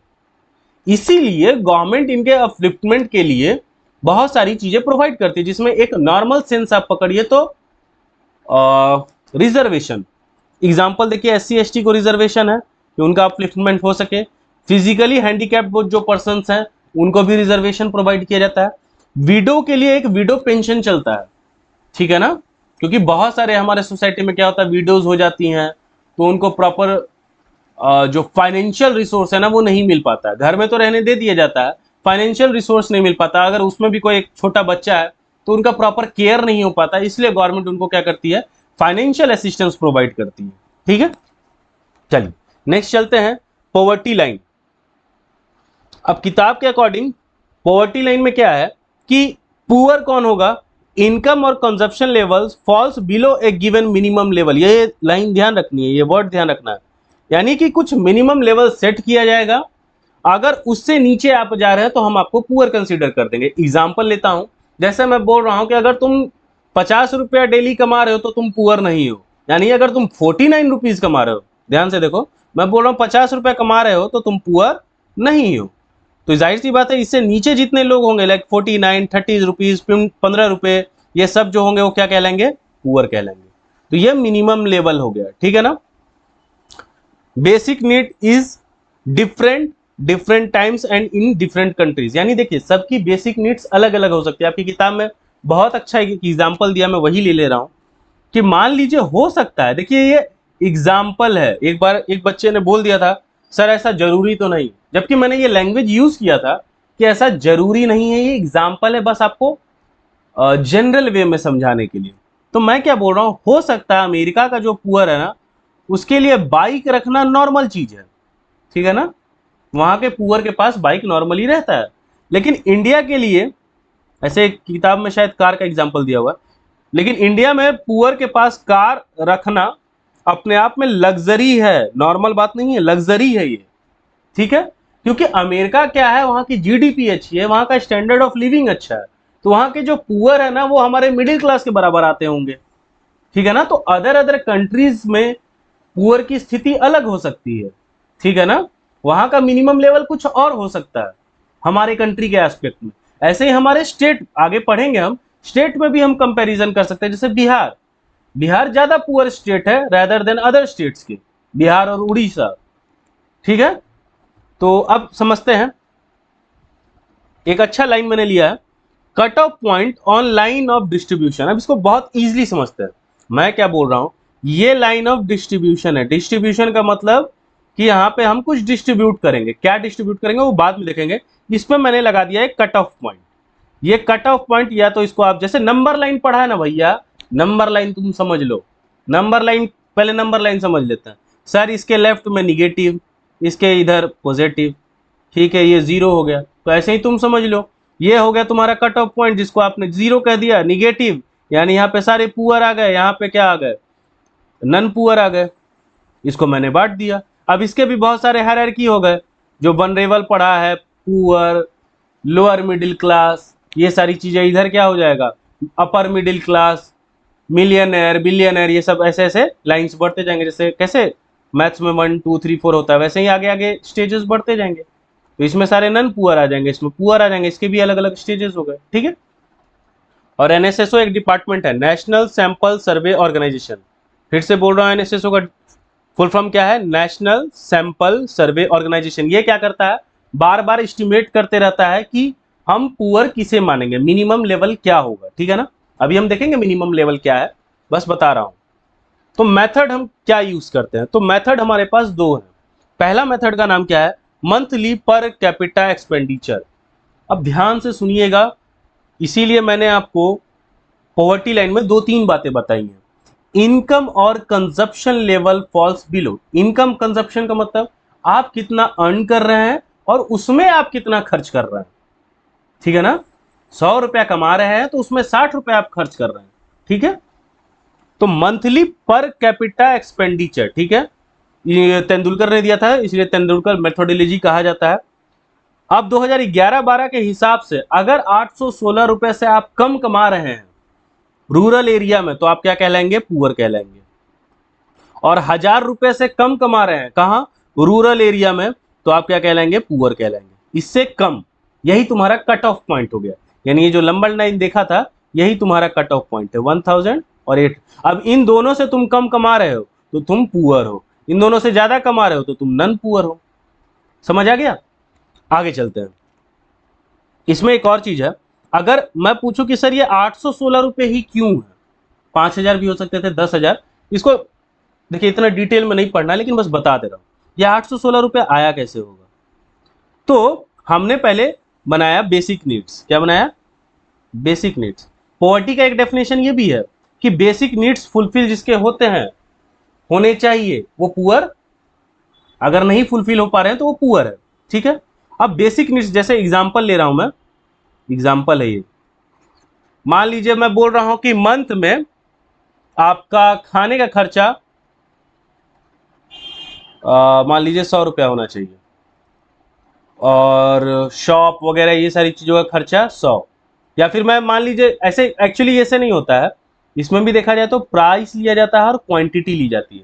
इसीलिए गवर्नमेंट इनके अपलिफ्टमेंट के लिए बहुत सारी चीजें प्रोवाइड करती है, जिसमें एक नॉर्मल सेंस आप पकड़िए तो रिजर्वेशन। एग्जाम्पल देखिए, SC ST को रिजर्वेशन है कि उनका अपलिफ्टमेंट हो सके। फिजिकली हैंडीकैप्ड जो पर्सन हैं उनको भी रिजर्वेशन प्रोवाइड किया जाता है। विडो के लिए एक विडो पेंशन चलता है। ठीक है ना, क्योंकि बहुत सारे हमारे सोसाइटी में क्या होता है, विडोज हो जाती हैं तो उनको प्रॉपर जो फाइनेंशियल रिसोर्स है ना वो नहीं मिल पाता है। घर में तो रहने दे दिया जाता है, फाइनेंशियल रिसोर्स नहीं मिल पाता। अगर उसमें भी कोई एक छोटा बच्चा है तो उनका प्रॉपर केयर नहीं हो पाता, इसलिए गवर्नमेंट उनको क्या करती है, फाइनेंशियल असिस्टेंस प्रोवाइड करती है। ठीक है, चलिए नेक्स्ट चलते हैं, पॉवर्टी लाइन। अब किताब के अकॉर्डिंग पॉवर्टी लाइन में क्या है कि पुअर कौन होगा, इनकम और कंजप्शन लेवल्स फॉल्स बिलो ए गिवन मिनिमम लेवल। ये लाइन ध्यान रखनी है, ये वर्ड ध्यान रखना है, यानी कि कुछ मिनिमम लेवल सेट किया जाएगा, अगर उससे नीचे आप जा रहे हैं तो हम आपको पुअर कंसीडर कर देंगे। एग्जाम्पल लेता हूं, जैसे मैं बोल रहा हूं कि अगर तुम 50 रुपया डेली कमा रहे हो तो तुम पुअर नहीं हो, यानी अगर तुम 49 रुपीज कमा रहे हो, ध्यान से देखो, मैं बोल रहा हूं 50 रुपया कमा रहे हो तो तुम पुअर नहीं हो। तो जाहिर सी बात है, इससे नीचे जितने लोग होंगे लाइक 49, 30 रुपीज, 15 रुपए, ये सब जो होंगे वो क्या कहलाएंगे, पुअर कहलाएंगे। तो ये मिनिमम लेवल हो गया। ठीक है ना, basic need is different times and in different countries, यानी देखिए सबकी बेसिक नीड्स अलग अलग हो सकती है। आपकी किताब में बहुत अच्छा एक एग्जाम्पल दिया, मैं वही ले रहा हूं कि मान लीजिए हो सकता है, देखिए ये एग्जाम्पल है, एक बार एक बच्चे ने बोल दिया था सर ऐसा जरूरी तो नहीं, जबकि मैंने ये लैंग्वेज यूज किया था कि ऐसा जरूरी नहीं है, ये एग्जाम्पल है बस आपको जनरल वे में समझाने के लिए। तो मैं क्या बोल रहा हूं, हो सकता है अमेरिका का जो पुअर है ना उसके लिए बाइक रखना नॉर्मल चीज है। ठीक है ना, वहां के पुअर के पास बाइक नॉर्मली रहता है, लेकिन इंडिया के लिए, ऐसे किताब में शायद कार का एग्जाम्पल दिया हुआ है, लेकिन इंडिया में पुअर के पास कार रखना अपने आप में लग्जरी है, नॉर्मल बात नहीं है, लग्जरी है ये। ठीक है, क्योंकि अमेरिका क्या है, वहां की GDP अच्छी है, वहां का स्टैंडर्ड ऑफ लिविंग अच्छा है, तो वहां के जो पुअर है ना वो हमारे मिडिल क्लास के बराबर आते होंगे। ठीक है ना, तो अदर कंट्रीज में पुअर की स्थिति अलग हो सकती है। ठीक है ना, वहां का मिनिमम लेवल कुछ और हो सकता है हमारे कंट्री के एस्पेक्ट में। ऐसे ही हमारे स्टेट, आगे पढ़ेंगे हम, स्टेट में भी हम कंपैरिजन कर सकते हैं। जैसे बिहार ज्यादा पुअर स्टेट है रेदर देन अदर स्टेट्स के, बिहार और उड़ीसा। ठीक है, तो अब समझते हैं, एक अच्छा लाइन मैंने लिया है, cut off point on line of distribution. अब इसको बहुत इजीली समझते हैं, मैं क्या बोल रहा हूं, ये लाइन ऑफ डिस्ट्रीब्यूशन है। डिस्ट्रीब्यूशन का मतलब कि यहां पे हम कुछ डिस्ट्रीब्यूट करेंगे, क्या डिस्ट्रीब्यूट करेंगे वो बाद में देखेंगे। इसमें मैंने लगा दिया है कट ऑफ पॉइंट। ये कट ऑफ पॉइंट, या तो इसको आप जैसे नंबर लाइन पढ़ा है ना भैया, नंबर लाइन तुम समझ लो, नंबर लाइन, पहले नंबर लाइन समझ लेते हैं। सर इसके लेफ्ट में निगेटिव, इसके इधर पॉजिटिव, ठीक है, ये 0 हो गया। तो ऐसे ही तुम समझ लो, ये हो गया तुम्हारा कट ऑफ पॉइंट, जिसको आपने 0 कह दिया, निगेटिव, यानी यहाँ पे सारे पुअर आ गए, यहाँ पे क्या आ गए, नन पुअर आ गए, इसको मैंने बांट दिया। अब इसके भी बहुत सारे हायरार्की हो गए, जो वनरेबल पढ़ा है, पुअर, लोअर मिडिल क्लास, ये सारी चीजें इधर क्या हो जाएगा, upper middle class, millionaire, billionaire, ये सब ऐसे ऐसे लाइंस बढ़ते जाएंगे। जैसे कैसे मैथ्स में 1 2 3 4 होता है, वैसे ही आगे आगे स्टेजेस बढ़ते जाएंगे। तो इसमें सारे नन पुअर आ जाएंगे, इसमें पुअर आ जाएंगे, इसके भी अलग अलग स्टेजेस हो गए, ठीक है। और एनएसएसओ एक डिपार्टमेंट है, नेशनल सैंपल सर्वे ऑर्गेनाइजेशन। फिर से बोल रहा हूँ, एनएसएसओ का फुल फॉर्म क्या है, नेशनल सैंपल सर्वे ऑर्गेनाइजेशन। ये क्या करता है, बार बार एस्टिमेट करते रहता है कि हम पुअर किसे मानेंगे, मिनिमम लेवल क्या होगा, ठीक है ना। अभी हम देखेंगे मिनिमम लेवल क्या है, बस बता रहा हूं। तो मेथड हम क्या यूज करते हैं, तो मेथड हमारे पास दो है। पहला मेथड का नाम क्या है, मंथली पर कैपिटा एक्सपेंडिचर। अब ध्यान से सुनिएगा, इसीलिए मैंने आपको पॉवर्टी लाइन में 2-3 बातें बताई हैं। इनकम और consumption level falls below. Income consumption का मतलब आप कितना अर्न कर रहे हैं और उसमें आप कितना खर्च कर रहे हैं, ठीक है ना। 100 रुपया कमा रहे हैं तो उसमें 60 रुपया आप खर्च कर रहे हैं, ठीक है। तो मंथली पर कैपिटा एक्सपेंडिचर, ठीक है, ये तेंदुलकर ने दिया था, इसलिए तेंदुलकर मेथोडोलॉजी कहा जाता है। अब 2011-12 के हिसाब से अगर 816 रुपए से आप कम कमा रहे हैं रूरल एरिया में, तो आप क्या कहलाएंगे, पुअर कहलाएंगे। और 1000 रुपए से कम कमा रहे हैं कहां, रूरल एरिया में, तो आप क्या कहलाएंगे, पुअर कहलाएंगे। इससे कम, यही तुम्हारा कट ऑफ पॉइंट हो गया। यानी ये जो लंबा लाइन देखा था, यही तुम्हारा कट ऑफ पॉइंट है, 1000 और 8। अब इन दोनों से तुम कम कमा रहे हो तो तुम पुअर हो, इन दोनों से ज्यादा कमा रहे हो तो तुम नन पुअर हो। समझ आ गया। आगे चलते हैं। इसमें एक और चीज है, अगर मैं पूछूं कि सर ये 816 रुपए ही क्यों है, 5000 भी हो सकते थे, 10,000, इसको देखिए इतना डिटेल में नहीं पढ़ना, लेकिन बस बता दे रहा हूं ये 816 रुपए आया कैसे होगा। तो हमने पहले बनाया बेसिक नीड्स। क्या बनाया, बेसिक नीड्स। पॉवर्टी का एक डेफिनेशन ये भी है कि बेसिक नीड्स फुलफिल जिसके होते हैं, होने चाहिए, वो पुअर, अगर नहीं फुलफिल हो पा रहे हैं तो वो पुअर है, ठीक है। अब बेसिक नीड्स, जैसे एग्जांपल ले रहा हूं मैं, एग्जांपल है ये, मान लीजिए मैं बोल रहा हूं कि मंथ में आपका खाने का खर्चा मान लीजिए 100 रुपया होना चाहिए, और शॉप वगैरह ये सारी चीज़ों का खर्चा 100, या फिर मैं मान लीजिए ऐसे, एक्चुअली ऐसे नहीं होता है, इसमें भी देखा जाए तो प्राइस लिया जाता है और क्वांटिटी ली जाती है।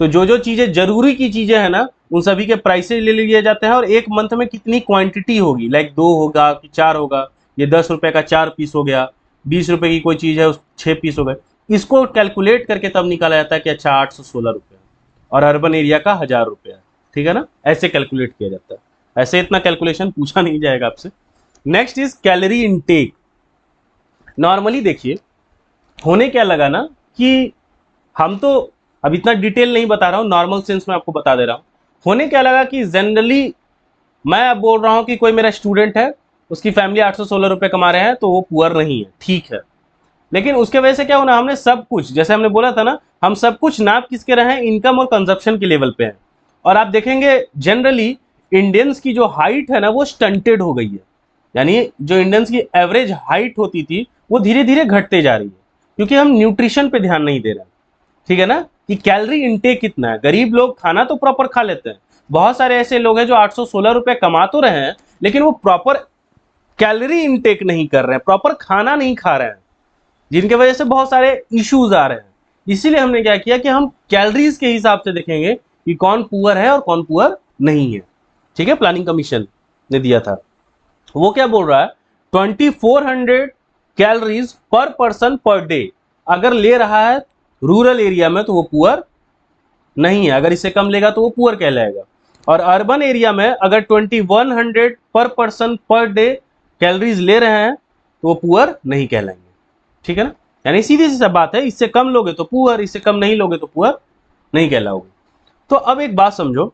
तो जो जो चीज़ें जरूरी की चीज़ें हैं ना, उन सभी के प्राइसेज ले लिए जाते हैं, और एक मंथ में कितनी क्वांटिटी होगी, लाइक 2 होगा कि 4 होगा, ये 10 रुपये का 4 पीस हो गया, 20 रुपये की कोई चीज़ है उस 6 पीस हो गए, इसको कैलकुलेट करके तब निकाला जाता है कि अच्छा 816 रुपये, और अर्बन एरिया का 1000 रुपया, ठीक है ना, ऐसे कैलकुलेट किया जाता है। ऐसे इतना कैलकुलेशन पूछा नहीं जाएगा आपसे। Next is calorie intake. Normally देखिए, होने क्या लगा ना कि हम तो अब इतना डिटेल नहीं बता रहा हूं, नॉर्मल सेंस में आपको बता दे रहा हूं। होने क्या लगा कि जनरली मैं अब बोल रहा हूं कि कोई मेरा स्टूडेंट है, उसकी फैमिली 816 रुपये कमा रहे हैं, तो वो पुअर नहीं है, ठीक है। लेकिन उसके वजह से क्या होना, हमने सब कुछ, जैसे हमने बोला था ना, हम सब कुछ नाप किसके रहे हैं, इनकम और कंजप्शन के लेवल पे है। और आप देखेंगे जनरली इंडियंस की जो हाइट है ना, वो स्टंटेड हो गई है। यानी जो इंडियंस की एवरेज हाइट होती थी, वो धीरे धीरे घटते जा रही है, क्योंकि हम न्यूट्रिशन पे ध्यान नहीं दे रहे हैं, ठीक है ना, कि कैलोरी इनटेक कितना है। गरीब लोग खाना तो प्रॉपर खा लेते हैं, बहुत सारे ऐसे लोग हैं जो 816 रुपये कमा तो रहे हैं, लेकिन वो प्रॉपर कैलोरी इनटेक नहीं कर रहे हैं, प्रॉपर खाना नहीं खा रहे हैं, जिनके वजह से बहुत सारे इश्यूज आ रहे हैं। इसीलिए हमने क्या किया कि हम कैलोरीज के हिसाब से देखेंगे कि कौन पुअर है और कौन पुअर नहीं है, ठीक है। प्लानिंग कमीशन ने दिया था, वो क्या बोल रहा है, 2400 कैलोरीज पर पर्सन पर डे अगर ले रहा है रूरल एरिया में तो वो पुअर नहीं है, अगर इससे कम लेगा तो वो पुअर कहलाएगा। और अर्बन एरिया में अगर 2100 पर पर्सन पर डे कैलोरीज ले रहे हैं तो वो पुअर नहीं कहलाएंगे, ठीक है ना। यानी सीधी सी बात है, इससे कम लोगे तो पुअर, इससे कम नहीं लोगे तो पुअर नहीं कहलाओगे। तो अब एक बात समझो,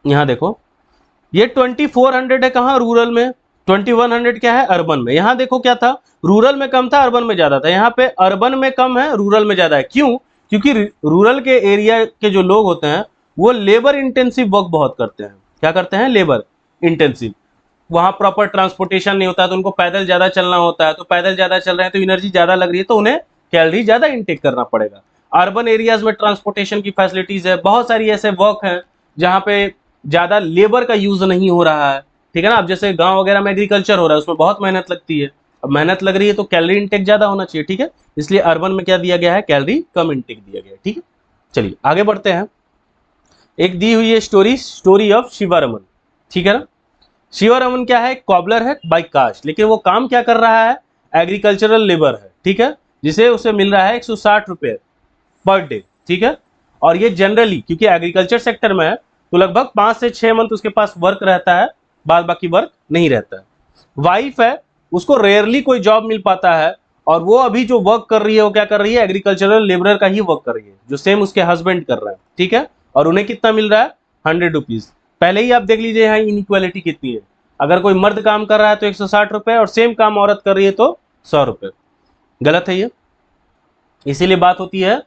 यहां देखो ये 2400 है कहां, रूरल में, 2100 क्या है, अर्बन में। यहां देखो क्या था, रूरल में कम था, अर्बन में ज्यादा था। यहाँ पे अर्बन में कम है, रूरल में ज्यादा है। क्यों, क्योंकि रूरल के एरिया के जो लोग होते हैं वो लेबर इंटेंसिव वर्क बहुत करते हैं। क्या करते हैं? Labour intensive. वहाँ प्रॉपर ट्रांसपोर्टेशन नहीं होता है तो उनको पैदल ज़्यादा चलना होता है, तो पैदल ज़्यादा चल रहे हैं तो एनर्जी ज़्यादा लग रही है, तो उन्हें कैलोरी ज़्यादा इनटेक करना पड़ेगा। अर्बन एरियाज में ट्रांसपोर्टेशन की फैसिलिटीज़ है, बहुत सारी ऐसे वर्क हैं जहाँ पे ज़्यादा लेबर का यूज़ नहीं हो रहा है, ठीक है ना। अब जैसे गाँव वगैरह में एग्रीकल्चर हो रहा है, उसमें बहुत मेहनत लगती है। अब मेहनत लग रही है तो कैलोरी इनटेक ज़्यादा होना चाहिए, ठीक है। इसलिए अर्बन में क्या दिया गया है? कैलोरी कम इनटेक दिया गया है, ठीक है। चलिए आगे बढ़ते हैं। एक दी हुई है स्टोरी ऑफ शिवारमन, ठीक है ना। शिवारमन क्या है? कॉबलर है बाई कास्ट, लेकिन वो काम क्या कर रहा है? एग्रीकल्चरल लेबर है, ठीक है, जिसे उसे मिल रहा है 160 रुपये पर डे, ठीक है। और ये जनरली क्योंकि एग्रीकल्चर सेक्टर में है तो लगभग 5 से 6 मंथ उसके पास वर्क रहता है, बाद बाकी वर्क नहीं रहता है। वाइफ है, उसको रेयरली कोई जॉब मिल पाता है, और वो अभी जो वर्क कर रही है वो क्या कर रही है? एग्रीकल्चरल लेबरर का ही वर्क कर रही है, जो सेम उसके हस्बैंड कर रहा है, ठीक है। और उन्हें कितना मिल रहा है? 100 रुपीज। पहले ही आप देख लीजिए यहाँ इनइक्वालिटी कितनी है। अगर कोई मर्द काम कर रहा है तो 160 रुपए, और सेम काम औरत कर रही है तो 100 रुपए। गलत है ये। इसीलिए बात होती है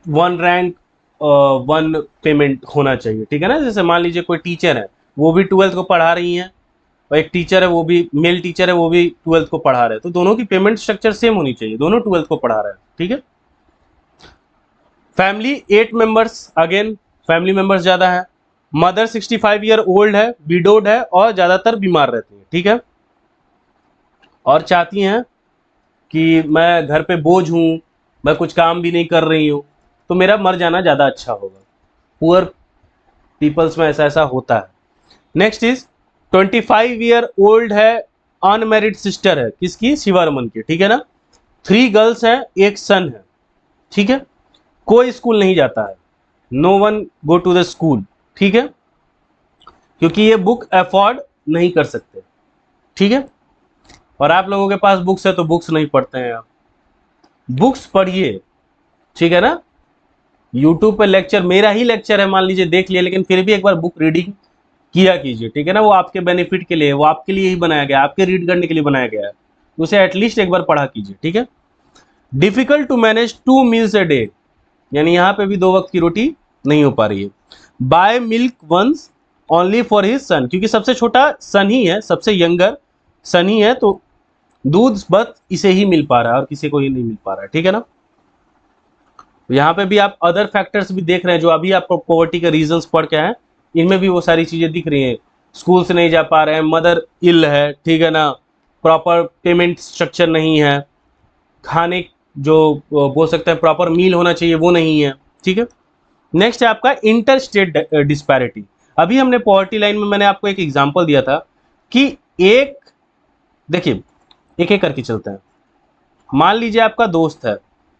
वन रैंक वन पेमेंट होना चाहिए, ठीक है ना। जैसे मान लीजिए कोई टीचर है, वो भी 12th को पढ़ा रही हैं, और एक टीचर है, वो भी मेल टीचर है, वो भी 12th को पढ़ा रहे हैं, तो दोनों की पेमेंट स्ट्रक्चर सेम होनी चाहिए, दोनों 12th को पढ़ा रहे हैं, ठीक है। Family 8 members, again family members ज़्यादा है। मदर 65 ईयर ओल्ड है, विडोड है, और ज़्यादातर बीमार रहती है, ठीक है। और चाहती हैं कि मैं घर पे बोझ हूँ, मैं कुछ काम भी नहीं कर रही हूँ, तो मेरा मर जाना ज़्यादा अच्छा होगा। पुअर पीपल्स में ऐसा ऐसा होता है। नेक्स्ट इज 25 ईयर ओल्ड है, अनमैरिड सिस्टर है, किसकी? शिवारमन की, ठीक है ना। 3 गर्ल्स हैं, एक सन है, ठीक है। कोई स्कूल नहीं जाता है, no one go to the school, ठीक है, क्योंकि ये बुक अफोर्ड नहीं कर सकते, ठीक है। और आप लोगों के पास बुक्स है तो बुक्स नहीं पढ़ते हैं आप, बुक्स पढ़िए, ठीक है ना। यूट्यूब पे लेक्चर, मेरा ही लेक्चर है मान लीजिए देख लिया, लेकिन फिर भी एक बार बुक रीडिंग किया कीजिए, ठीक है ना। वो आपके बेनिफिट के लिए, वो आपके लिए ही बनाया गया, आपके रीड करने के लिए बनाया गया है, उसे एटलीस्ट एक बार पढ़ा कीजिए, ठीक है। Difficult to manage 2 meals a day, यानी यहाँ पे भी 2 वक्त की रोटी नहीं हो पा रही है। Buy milk once only for his son, क्योंकि सबसे छोटा सन ही है, सबसे यंगर सन ही है, तो दूध बस इसे ही मिल पा रहा है और किसी को ही नहीं मिल पा रहा है, ठीक है ना। यहाँ पे भी आप अदर फैक्टर्स भी देख रहे हैं, जो अभी आप पॉवर्टी के रीजंस पढ़ के हैं, इनमें भी वो सारी चीजें दिख रही हैं। स्कूल से नहीं जा पा रहे हैं, मदर इल है, ठीक है ना, प्रॉपर पेमेंट स्ट्रक्चर नहीं है, खाने जो बोल सकते हैं प्रॉपर मील होना चाहिए वो नहीं है, ठीक है। नेक्स्ट है आपका इंटर स्टेट डिस्पैरिटी। अभी हमने पॉवर्टी लाइन में मैंने आपको एक एग्जांपल दिया था कि एक, देखिए एक एक करके चलते हैं। मान लीजिए आपका दोस्त है,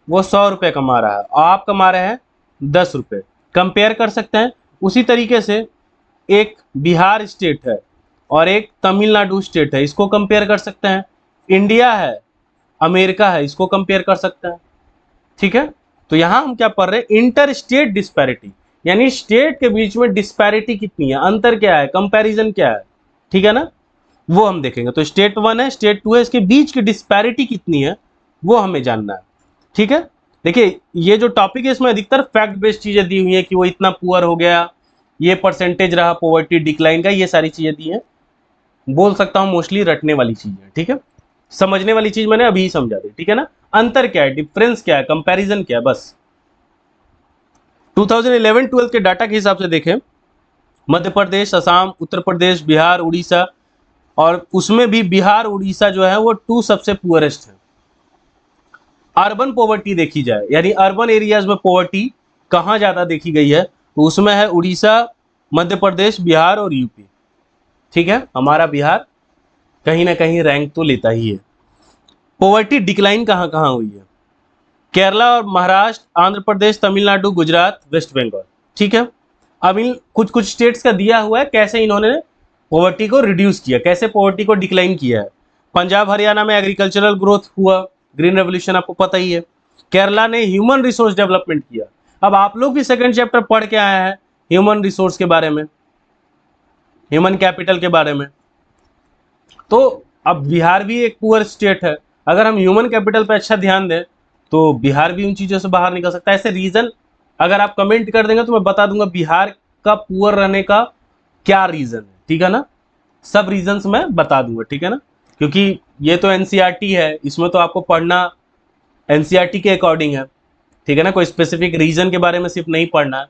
वो 100 रुपये कमा रहा है और आप कमा रहे हैं 10 रुपये, कंपेयर कर सकते हैं। उसी तरीके से एक बिहार स्टेट है और एक तमिलनाडु स्टेट है, इसको कंपेयर कर सकते हैं। इंडिया है, अमेरिका है, इसको कंपेयर कर सकते हैं, ठीक है। तो यहां हम क्या पढ़ रहे हैं? इंटर स्टेट डिस्पैरिटी, यानी स्टेट के बीच में डिस्पैरिटी कितनी है, अंतर क्या है, कंपैरिजन क्या है, ठीक है ना, वो हम देखेंगे। तो स्टेट 1 है, स्टेट 2 है, इसके बीच की डिस्पैरिटी कितनी है वो हमें जानना है, ठीक है। देखिए ये जो टॉपिक है इसमें अधिकतर फैक्ट बेस्ड चीजें दी हुई है कि वो इतना पुअर हो गया, ये परसेंटेज रहा पॉवर्टी डिक्लाइन का, ये सारी चीजें दी हैं। बोल सकता हूँ मोस्टली रटने वाली चीज है, ठीक है। समझने वाली चीज मैंने अभी ही समझा दी, ठीक है ना। अंतर क्या है, डिफरेंस क्या है, कंपैरिजन क्या है, बस। 2011-12 के डाटा के हिसाब से देखें, मध्य प्रदेश, असम, उत्तर प्रदेश, बिहार, उड़ीसा, और उसमें भी बिहार उड़ीसा जो है वो 2 सबसे पुअरेस्ट है। अर्बन पॉवर्टी देखी जाए, यानी अर्बन एरियाज में पॉवर्टी कहाँ ज्यादा देखी गई है, तो उसमें है उड़ीसा, मध्य प्रदेश, बिहार और यूपी, ठीक है। हमारा बिहार कहीं ना कहीं रैंक तो लेता ही है। पॉवर्टी डिक्लाइन कहाँ कहाँ हुई है? केरला और महाराष्ट्र, आंध्र प्रदेश, तमिलनाडु, गुजरात, वेस्ट बंगाल, ठीक है। अब इन कुछ कुछ स्टेट्स का दिया हुआ है कैसे इन्होंने पॉवर्टी को रिड्यूस किया, कैसे पॉवर्टी को डिक्लाइन किया है। पंजाब हरियाणा में एग्रीकल्चरल ग्रोथ हुआ, ग्रीन रेवोल्यूशन आपको पता ही है। केरला ने ह्यूमन रिसोर्स डेवलपमेंट किया। अब आप लोग भी सेकंड चैप्टर पढ़ के आए हैं ह्यूमन रिसोर्स के बारे में, ह्यूमन कैपिटल के बारे में। तो अब बिहार भी एक पुअर स्टेट है, अगर हम ह्यूमन कैपिटल पे अच्छा ध्यान दें तो बिहार भी उन चीज़ों से बाहर निकल सकता है। ऐसे रीजन अगर आप कमेंट कर देंगे तो मैं बता दूंगा बिहार का पुअर रहने का क्या रीजन है, ठीक है ना। सब रीजंस मैं बता दूंगा, ठीक है ना, क्योंकि ये तो एनसीईआरटी है, इसमें तो आपको पढ़ना एनसीईआरटी के अकॉर्डिंग है, ठीक है ना, कोई स्पेसिफिक रीजन के बारे में सिर्फ नहीं पढ़ना है।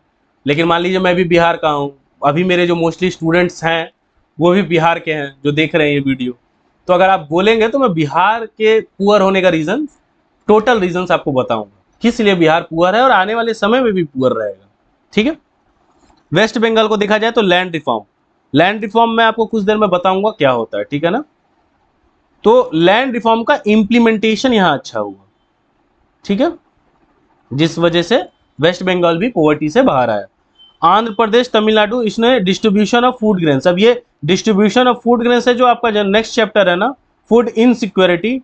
लेकिन मान लीजिए मैं भी बिहार का हूँ, अभी मेरे जो मोस्टली स्टूडेंट्स हैं वो भी बिहार के हैं जो देख रहे हैं ये वीडियो, तो अगर आप बोलेंगे तो मैं बिहार के पुअर होने का रीजन, टोटल रीजंस आपको बताऊंगा किस लिए बिहार पुअर है और आने वाले समय में भी पुअर रहेगा, ठीक है। वेस्ट बंगाल को देखा जाए तो लैंड रिफॉर्म, लैंड रिफॉर्म में आपको कुछ देर में बताऊंगा क्या होता है, ठीक है ना। तो लैंड रिफॉर्म का इंप्लीमेंटेशन यहां अच्छा हुआ, ठीक है, जिस वजह से वेस्ट बंगाल भी पॉवर्टी से बाहर आया। आंध्र प्रदेश, तमिलनाडु, इसने डिस्ट्रीब्यूशन ऑफ फूड ग्रेन्स, अब ये डिस्ट्रीब्यूशन ऑफ फूड ग्रेन्स है जो आपका जो नेक्स्ट चैप्टर है ना, फूड इनसिक्योरिटी,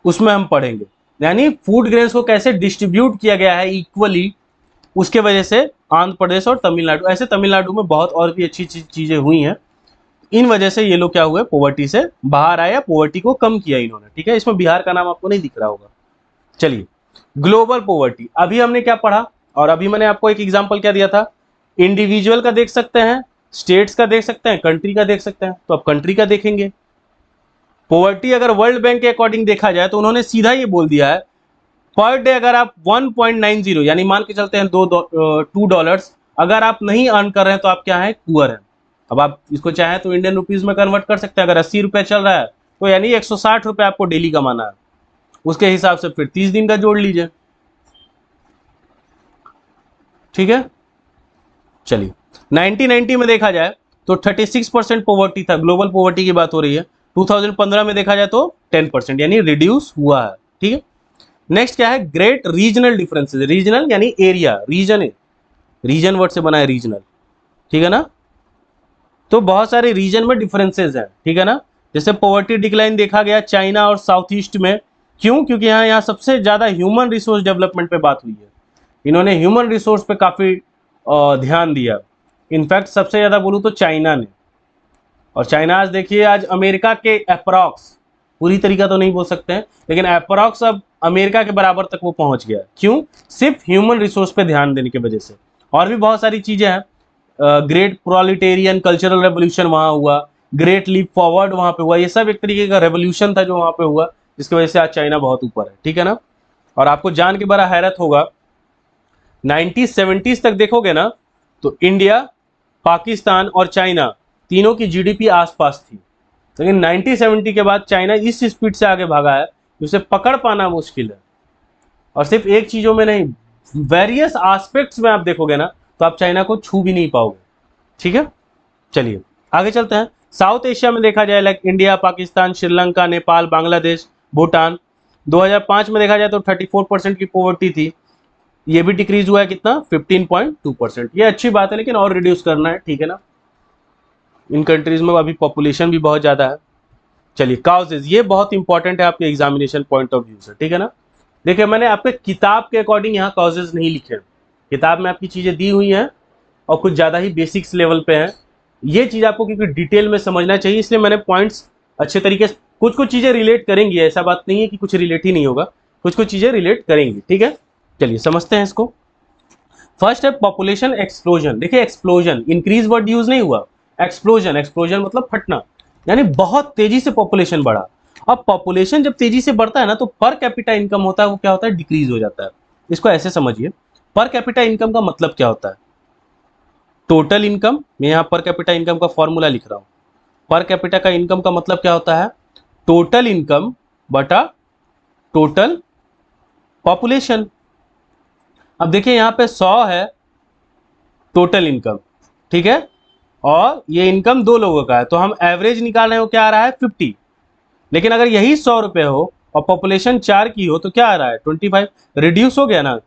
उसमें हम पढ़ेंगे, यानी फूड ग्रेन्स को कैसे डिस्ट्रीब्यूट किया गया है इक्वली, उसके वजह से आंध्र प्रदेश और तमिलनाडु, ऐसे तमिलनाडु में बहुत और भी अच्छी चीजें हुई हैं, इन वजह से ये लोग क्या हुए, पॉवर्टी से बाहर आया, पॉवर्टी को कम किया इन्होंने, ठीक है। इसमें बिहार का नाम आपको नहीं दिख रहा होगा। चलिए, ग्लोबल पॉवर्टी, अभी हमने क्या पढ़ा, और अभी मैंने आपको एक एग्जांपल क्या दिया था, इंडिविजुअल का देख सकते हैं, स्टेट्स का देख सकते हैं, कंट्री का देख सकते हैं, तो अब कंट्री का देखेंगे। पॉवर्टी अगर वर्ल्ड बैंक के अकॉर्डिंग देखा जाए तो उन्होंने सीधा ये बोल दिया है, पर डे अगर आप 1.90 यानी मान के चलते हैं $2 अगर आप नहीं अर्न कर रहे हैं तो आप क्या है, पुअर है। अब आप इसको चाहे तो इंडियन रुपीज में कन्वर्ट कर सकते हैं, अगर 80 रुपए चल रहा है तो यानी 160 रुपए आपको डेली कमाना है, उसके हिसाब से फिर 30 दिन का जोड़ लीजिए, ठीक है। चलिए, 1990 में देखा जाए तो 36% पॉवर्टी था, ग्लोबल पॉवर्टी की बात हो रही है। 2015 में देखा जाए तो 10% यानी रिड्यूस हुआ है, ठीक है। नेक्स्ट क्या है, ग्रेट रीजनल डिफरेंसेस, रीजनल यानी एरिया, रीजन है, रीजन वर्ड से बना है रीजनल, ठीक है ना। तो बहुत सारे रीजन में डिफरेंसेस हैं, ठीक है ना। जैसे पॉवर्टी डिक्लाइन देखा गया चाइना और साउथ ईस्ट में, क्यों, क्योंकि यहाँ सबसे ज्यादा ह्यूमन रिसोर्स डेवलपमेंट पे बात हुई है, इन्होंने ह्यूमन रिसोर्स पे काफी ध्यान दिया। इनफैक्ट सबसे ज्यादा बोलूँ तो चाइना ने, और चाइना आज देखिए आज अमेरिका के अप्रॉक्स, पूरी तरीका तो नहीं बोल सकते हैं लेकिन अप्रॉक्स अब अमेरिका के बराबर तक वो पहुंच गया, क्यों, सिर्फ ह्यूमन रिसोर्स पे ध्यान देने की वजह से। और भी बहुत सारी चीजें हैं, ग्रेट प्रोलिटेरियन कल्चरल रेवोल्यूशन वहां हुआ, ग्रेट लीप फॉरवर्ड वहां पे हुआ, ये सब एक तरीके का रेवोल्यूशन था जो वहां पे हुआ, जिसकी वजह से आज चाइना बहुत ऊपर है, ठीक है ना। और आपको जान के बड़ा हैरत होगा, 1970s तक देखोगे ना तो इंडिया, पाकिस्तान और चाइना तीनों की जीडीपी आसपास थी, लेकिन 1970 के बाद चाइना इस स्पीड से आगे भागा है उसे पकड़ पाना मुश्किल है। और सिर्फ एक चीजों में नहीं, वेरियस एस्पेक्ट्स में आप देखोगे ना तो आप चाइना को छू भी नहीं पाओगे, ठीक है। चलिए आगे चलते हैं। साउथ एशिया में देखा जाए लाइक इंडिया, पाकिस्तान, श्रीलंका, नेपाल, बांग्लादेश, भूटान, 2005 में देखा जाए तो 34% की पॉवर्टी थी, ये भी डिक्रीज हुआ है कितना, 15.2%। ये अच्छी बात है लेकिन और रिड्यूस करना है, ठीक है ना, इन कंट्रीज में अभी पॉपुलेशन भी बहुत ज्यादा है। चलिए, काउजेज, ये बहुत इंपॉर्टेंट है आपके एग्जामिनेशन पॉइंट ऑफ व्यू से, ठीक है ना। देखिए मैंने आपके किताब के अकॉर्डिंग यहाँ काउजेज नहीं लिखे, किताब में आपकी चीजें दी हुई हैं और कुछ ज्यादा ही बेसिक्स लेवल पे हैं, ये चीज आपको क्योंकि डिटेल में समझना चाहिए, इसलिए मैंने पॉइंट्स अच्छे तरीके से, कुछ कुछ चीजें रिलेट करेंगी, ऐसा बात नहीं है कि कुछ रिलेट ही नहीं होगा, कुछ कुछ चीजें रिलेट करेंगी, ठीक है। चलिए समझते हैं इसको। फर्स्ट है पॉपुलेशन एक्सप्लोजन। देखिए एक्सप्लोजन, इंक्रीज वर्ड यूज नहीं हुआ, एक्सप्लोजन, एक्सप्लोजन मतलब फटना, यानी बहुत तेजी से पॉपुलेशन बढ़ा। अब पॉपुलेशन जब तेजी से बढ़ता है ना तो पर कैपिटा इनकम होता है वो क्या होता है, डिक्रीज हो जाता है। इसको ऐसे समझिए, पर कैपिटा इनकम का मतलब क्या होता है, टोटल इनकम, मैं यहाँ पर कैपिटा इनकम का फॉर्मूला लिख रहा हूं, पर कैपिटा का इनकम का मतलब क्या होता है, टोटल इनकम बटा टोटल पॉपुलेशन। अब देखिए यहाँ पे 100 है टोटल इनकम, ठीक है, और ये इनकम दो लोगों का है, तो हम एवरेज निकाल रहे हो, क्या आ रहा है 50। लेकिन अगर यही 100 रुपए हो और पॉपुलेशन 4 की हो तो क्या आ रहा है 25, रिड्यूस हो गया ना।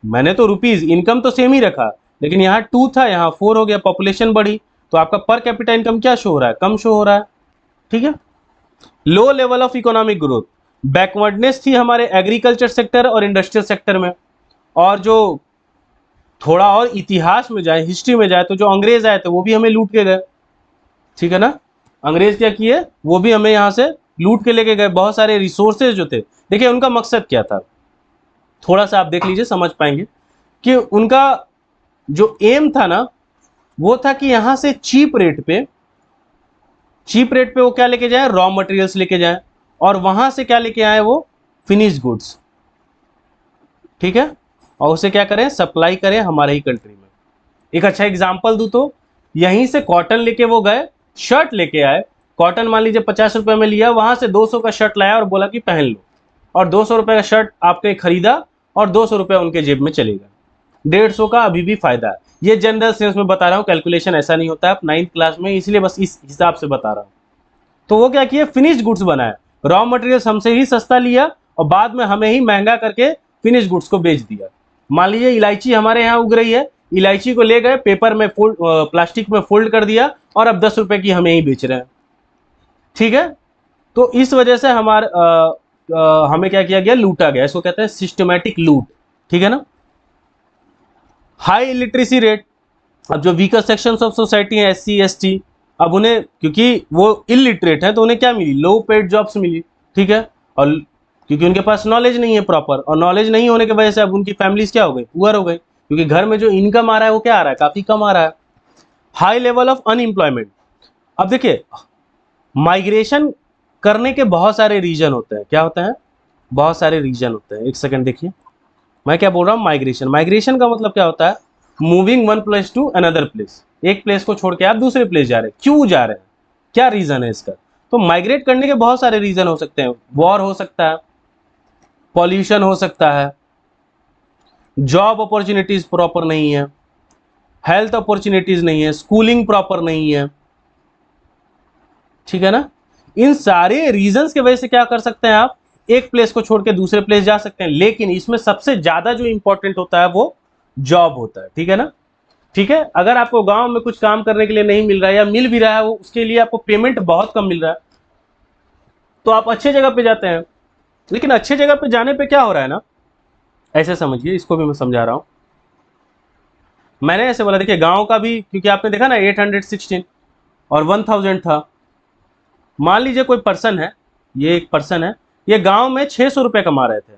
मैंने तो रुपीज, इनकम तो सेम ही रखा, लेकिन यहाँ 2 था यहाँ 4 हो गया, पॉपुलेशन बढ़ी, तो आपका पर कैपिटा इनकम क्या शो हो रहा है, कम शो हो रहा है, ठीक है। Low level of economic growth, backwardness थी हमारे एग्रीकल्चर सेक्टर और इंडस्ट्रियल सेक्टर में, और जो थोड़ा और इतिहास में जाए, हिस्ट्री में जाए, तो जो अंग्रेज आए थे वो भी हमें लूट के गए, ठीक है ना। अंग्रेज क्या किए, वो भी हमें यहाँ से लूट के लेके गए, बहुत सारे रिसोर्सेज जो थे। देखिए उनका मकसद क्या था, थोड़ा सा आप देख लीजिए समझ पाएंगे। कि उनका जो एम था ना वो था कि यहां से चीप रेट पे वो क्या लेके जाए, रॉ मटेरियल्स लेके जाए, और वहां से क्या लेके आए, वो फिनिश गुड्स, ठीक है, और उसे क्या करें, सप्लाई करें हमारे ही कंट्री में। एक अच्छा एग्जांपल दूं तो यहीं से कॉटन लेके वो गए, शर्ट लेके आए, कॉटन मान लीजिए 50 रुपए में लिया, वहां से 200 का शर्ट लाया और बोला कि पहन लो, और 200 रुपए का शर्ट आपने खरीदा और 200 रुपए उनके जेब में चलेगा, 150 का अभी भी फायदा है। ये जनरल सेंस में बता रहा हूँ, कैलकुलेशन ऐसा नहीं होता है, आप 9th क्लास में, इसलिए बस इस हिसाब से बता रहा हूँ। तो वो क्या किया, फिनिश गुड्स बनाया, रॉ मटेरियल्स हमसे ही सस्ता लिया और बाद में हमें ही महंगा करके फिनिश गुड्स को बेच दिया। मान लीजिए इलायची हमारे यहाँ उग रही है, इलायची को ले गए, पेपर में फोल्ड, प्लास्टिक में फोल्ड कर दिया और अब 10 रुपए की हमें ही बेच रहे हैं, ठीक है। तो इस वजह से हमें क्या किया गया, लूटा गया, इसको कहते हैं सिस्टमैटिक लूट, ठीक है ना। हाई इलिटरेसी रेट, अब जो वीकर सेक्शन ऑफ सोसाइटी है, SC ST, अब उन्हें, क्योंकि वो इलिटरेट है तो उन्हें क्या मिली, लो पेड जॉब्स मिली, ठीक है, और क्योंकि उनके पास नॉलेज नहीं है प्रॉपर, और नॉलेज नहीं होने की वजह से अब उनकी फैमिलीज क्या हो गई, पुअर हो गई, क्योंकि घर में जो इनकम आ रहा है वो क्या आ रहा है, काफी कम आ रहा है। हाई लेवल ऑफ अनएम्प्लॉयमेंट, अब देखिए माइग्रेशन करने के बहुत सारे रीजन होते हैं, क्या होते हैं, बहुत सारे रीजन होते हैं। एक सेकंड देखिए, मैं क्या बोल रहा हूँ, माइग्रेशन का मतलब क्या होता है, moving one place to another place, एक प्लेस को छोड़ के आप दूसरे प्लेस जा रहे हैं, क्यों जा रहे हैं, क्या रीजन है इसका। तो माइग्रेट करने के बहुत सारे रीजन हो सकते हैं, वॉर हो सकता है, पॉल्यूशन हो सकता है, जॉब अपॉर्चुनिटीज प्रॉपर नहीं है, हेल्थ अपॉर्चुनिटीज नहीं है, स्कूलिंग प्रॉपर नहीं है, ठीक है ना। इन सारे रीजंस की वजह से क्या कर सकते हैं आप, एक प्लेस को छोड़ के दूसरे प्लेस जा सकते हैं, लेकिन इसमें सबसे ज्यादा जो इंपॉर्टेंट होता है वो जॉब होता है, ठीक है ना। ठीक है, अगर आपको गांव में कुछ काम करने के लिए नहीं मिल रहा है या मिल भी रहा है वो उसके लिए आपको पेमेंट बहुत कम मिल रहा है, तो आप अच्छे जगह पे जाते हैं। लेकिन अच्छे जगह पे जाने पे क्या हो रहा है ना, ऐसे समझिए, इसको भी मैं समझा रहा हूं। मैंने ऐसे बोला, देखिए गांव का भी, क्योंकि आपने देखा ना 816 और 1000 था। मान लीजिए कोई पर्सन है, ये एक पर्सन है, ये गांव में 600 रुपए कमा रहे थे,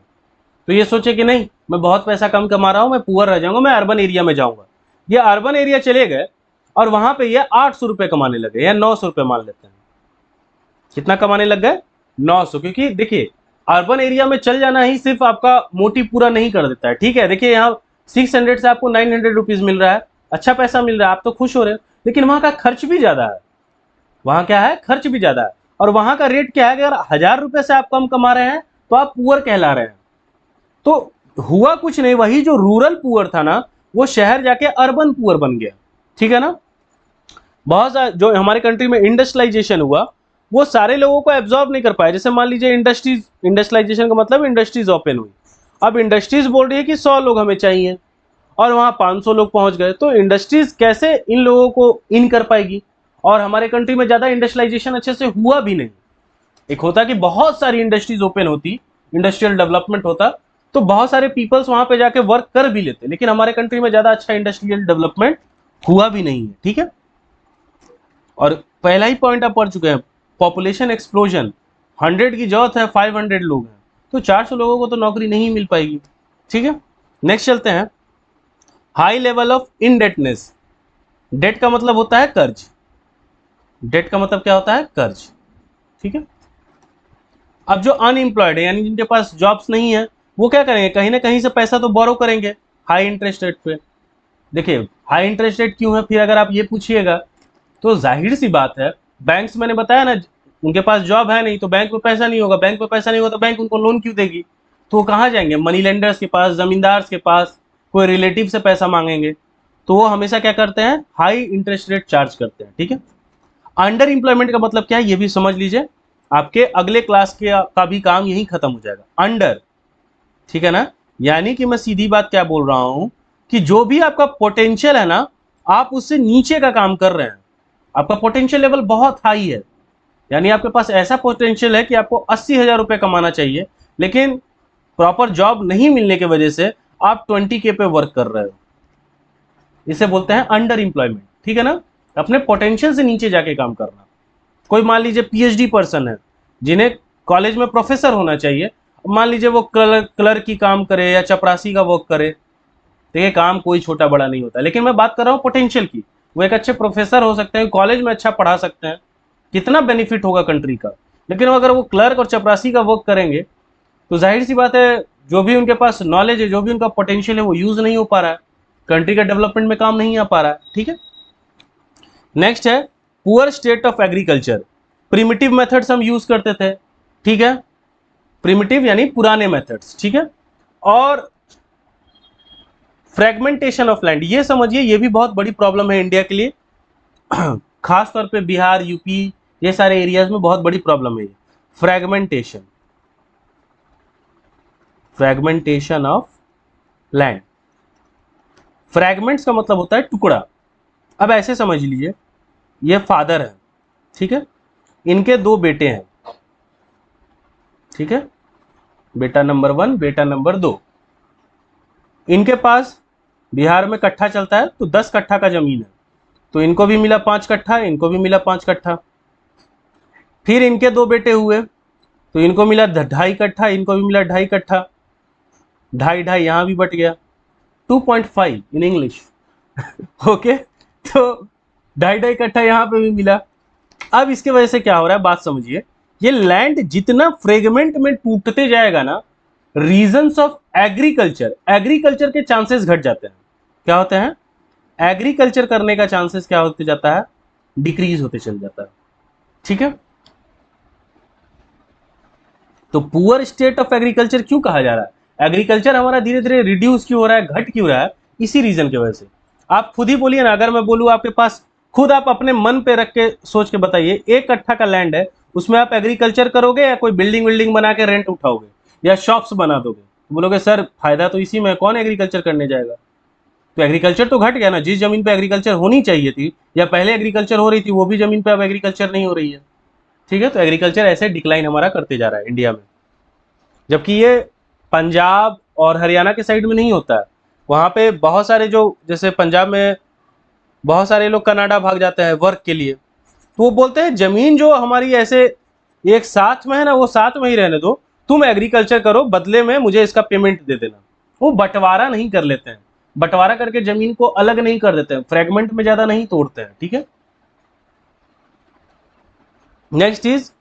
तो ये सोचे कि नहीं मैं बहुत पैसा कम कमा रहा हूं, मैं पुअर रह जाऊंगा, मैं अर्बन एरिया में जाऊंगा। ये अर्बन एरिया चले गए और वहां पे ये 800 रुपए कमाने लगे, या 900 रुपए मान लेते हैं, कितना कमाने लग गए, 900। क्योंकि देखिए अर्बन एरिया में चल जाना ही सिर्फ आपका मोटिव पूरा नहीं कर देता है, ठीक है। देखिए यहाँ 600 से आपको 900 रुपीज मिल रहा है, अच्छा पैसा मिल रहा है, आप तो खुश हो रहे हो, लेकिन वहां का खर्च भी ज्यादा है, वहां क्या है, खर्च भी ज्यादा है, और वहां का रेट क्या है, अगर 1000 रुपए से आप कम कमा रहे हैं तो आप पुअर कहला रहे हैं। तो हुआ कुछ नहीं, वही जो रूरल पुअर था ना वो शहर जाके अर्बन पुअर बन गया, ठीक है ना। बहुत सारे जो हमारे कंट्री में इंडस्ट्रियलाइजेशन हुआ वो सारे लोगों को एब्जॉर्ब नहीं कर पाए। जैसे मान लीजिए इंडस्ट्रीज, इंडस्ट्रियलाइजेशन का मतलब इंडस्ट्रीज ओपन हुई, अब इंडस्ट्रीज बोल रही है कि 100 लोग हमें चाहिए और वहां 500 लोग पहुंच गए, तो इंडस्ट्रीज कैसे इन लोगों को इन कर पाएगी। और हमारे कंट्री में ज्यादा इंडस्ट्रियलाइजेशन अच्छे से हुआ भी नहीं। एक होता कि बहुत सारी इंडस्ट्रीज ओपन होती, इंडस्ट्रियल डेवलपमेंट होता, तो बहुत सारे पीपल्स वहां पे जाके वर्क कर भी लेते, लेकिन हमारे कंट्री में ज्यादा अच्छा इंडस्ट्रियल डेवलपमेंट हुआ भी नहीं है, ठीक है। और पहला ही पॉइंट आप पढ़ चुके हैं, पॉपुलेशन एक्सप्लोजन, 100 की जरूरत है, 500 लोग हैं, तो 400 लोगों को तो नौकरी नहीं मिल पाएगी, ठीक है। नेक्स्ट चलते हैं, हाई लेवल ऑफ इनडेटनेस। डेट का मतलब होता है कर्ज, डेट का मतलब क्या होता है, कर्ज, ठीक है। अब जो अनएम्प्लॉयड है, यानी जिनके पास जॉब्स नहीं है, वो क्या करेंगे, कहीं ना कहीं से पैसा तो बोरो करेंगे हाई इंटरेस्ट रेट पे। देखिए हाई इंटरेस्ट रेट क्यों है, फिर अगर आप ये पूछिएगा तो जाहिर सी बात है, बैंक्स, मैंने बताया ना, उनके पास जॉब है नहीं तो बैंक में पैसा नहीं होगा, बैंक में पैसा नहीं होगा तो बैंक उनको लोन क्यों देगी, तो वो कहाँ जाएंगे, मनी लेंडर्स के पास, जमींदार के पास, कोई रिलेटिव से पैसा मांगेंगे, तो वो हमेशा क्या करते हैं, हाई इंटरेस्ट रेट चार्ज करते हैं, ठीक है। अंडर एम्प्लॉयमेंट का मतलब क्या है ये भी समझ लीजिए, आपके अगले क्लास के का भी काम यही खत्म हो जाएगा, अंडर, ठीक है ना। यानी कि मैं सीधी बात क्या बोल रहा हूं कि जो भी आपका पोटेंशियल है ना, आप उससे नीचे का काम कर रहे हैं, आपका पोटेंशियल लेवल बहुत हाई है, यानी आपके पास ऐसा पोटेंशियल है कि आपको 80,000 रुपए कमाना चाहिए, लेकिन प्रॉपर जॉब नहीं मिलने की वजह से आप 20K पे वर्क कर रहे हो, इसे बोलते हैं अंडर एम्प्लॉयमेंट, ठीक है ना। अपने पोटेंशियल से नीचे जाके काम करना। कोई मान लीजिए PhD पर्सन है, जिन्हें कॉलेज में प्रोफेसर होना चाहिए, मान लीजिए वो क्लर्क की काम करे या चपरासी का वर्क करे, देखिए काम कोई छोटा बड़ा नहीं होता, लेकिन मैं बात कर रहा हूँ पोटेंशियल की। वो एक अच्छे प्रोफेसर हो सकते हैं, कॉलेज में अच्छा पढ़ा सकते हैं, कितना बेनिफिट होगा कंट्री का। लेकिन अगर वो क्लर्क और चपरासी का वर्क करेंगे तो जाहिर सी बात है जो भी उनके पास नॉलेज है, जो भी उनका पोटेंशियल है, वो यूज नहीं हो पा रहा है, कंट्री का डेवलपमेंट में काम नहीं आ पा रहा है। ठीक है, नेक्स्ट है poor state of agriculture. Primitive methods हम यूज करते थे, ठीक है, प्रिमिटिव यानी पुराने मेथड्स, ठीक है। और फ्रेगमेंटेशन ऑफ लैंड, ये समझिए ये भी बहुत बड़ी प्रॉब्लम है इंडिया के लिए, खास तौर पे बिहार, यूपी, ये सारे एरियाज में बहुत बड़ी प्रॉब्लम है। Fragmentation, fragmentation of land. Fragments का मतलब होता है टुकड़ा। अब ऐसे समझ लीजिए, ये फादर है, ठीक है, इनके दो बेटे हैं, ठीक है, बेटा नंबर 1, बेटा नंबर 2। इनके पास बिहार में कट्ठा चलता है तो 10 कट्ठा का जमीन है, तो इनको भी मिला 5 कट्ठा, इनको भी मिला 5 कट्ठा। फिर इनके दो बेटे हुए तो इनको मिला 2.5 कट्ठा, इनको भी मिला 2.5 कट्ठा, 2.5 यहां भी बट गया, 2.5 इन इंग्लिश। ओके, तो 2.5 कट्ठा यहां पे भी मिला। अब इसके वजह से क्या हो रहा है, बात समझिए, ये लैंड जितना फ्रेगमेंट में टूटते जाएगा ना, रीजन्स ऑफ एग्रीकल्चर, एग्रीकल्चर के चांसेस घट जाते हैं। क्या होते हैं, एग्रीकल्चर करने का चांसेस क्या होते जाता है, डिक्रीज होते चल जाता है। ठीक है, तो पुअर स्टेट ऑफ एग्रीकल्चर क्यों कहा जा रहा है, एग्रीकल्चर हमारा धीरे धीरे रिड्यूस क्यों हो रहा है, घट क्यों रहा है, इसी रीजन की वजह से। आप खुद ही बोलिए ना, अगर मैं बोलूं आपके पास, खुद आप अपने मन पे रख के सोच के बताइए, 1 कट्ठा का लैंड है, उसमें आप एग्रीकल्चर करोगे या कोई बिल्डिंग विल्डिंग बना के रेंट उठाओगे या शॉप्स बना दोगे, तो बोलोगे सर फायदा तो इसी में, कौन एग्रीकल्चर करने जाएगा। तो एग्रीकल्चर तो घट गया ना, जिस जमीन पे एग्रीकल्चर होनी चाहिए थी या पहले एग्रीकल्चर हो रही थी, वो भी जमीन पे अब एग्रीकल्चर नहीं हो रही है। ठीक है, तो एग्रीकल्चर ऐसे डिक्लाइन हमारा करते जा रहा है इंडिया में, जबकि ये पंजाब और हरियाणा के साइड में नहीं होता है। वहाँ पे बहुत सारे जो, जैसे पंजाब में बहुत सारे लोग कनाडा भाग जाते हैं वर्क के लिए, तो वो बोलते हैं जमीन जो हमारी ऐसे एक साथ में है ना, वो साथ में ही रहने दो, तुम एग्रीकल्चर करो, बदले में मुझे इसका पेमेंट दे देना। वो बंटवारा नहीं कर लेते हैं, बंटवारा करके जमीन को अलग नहीं कर देते हैं, फ्रेगमेंट में ज्यादा नहीं तोड़ते हैं। ठीक है, next is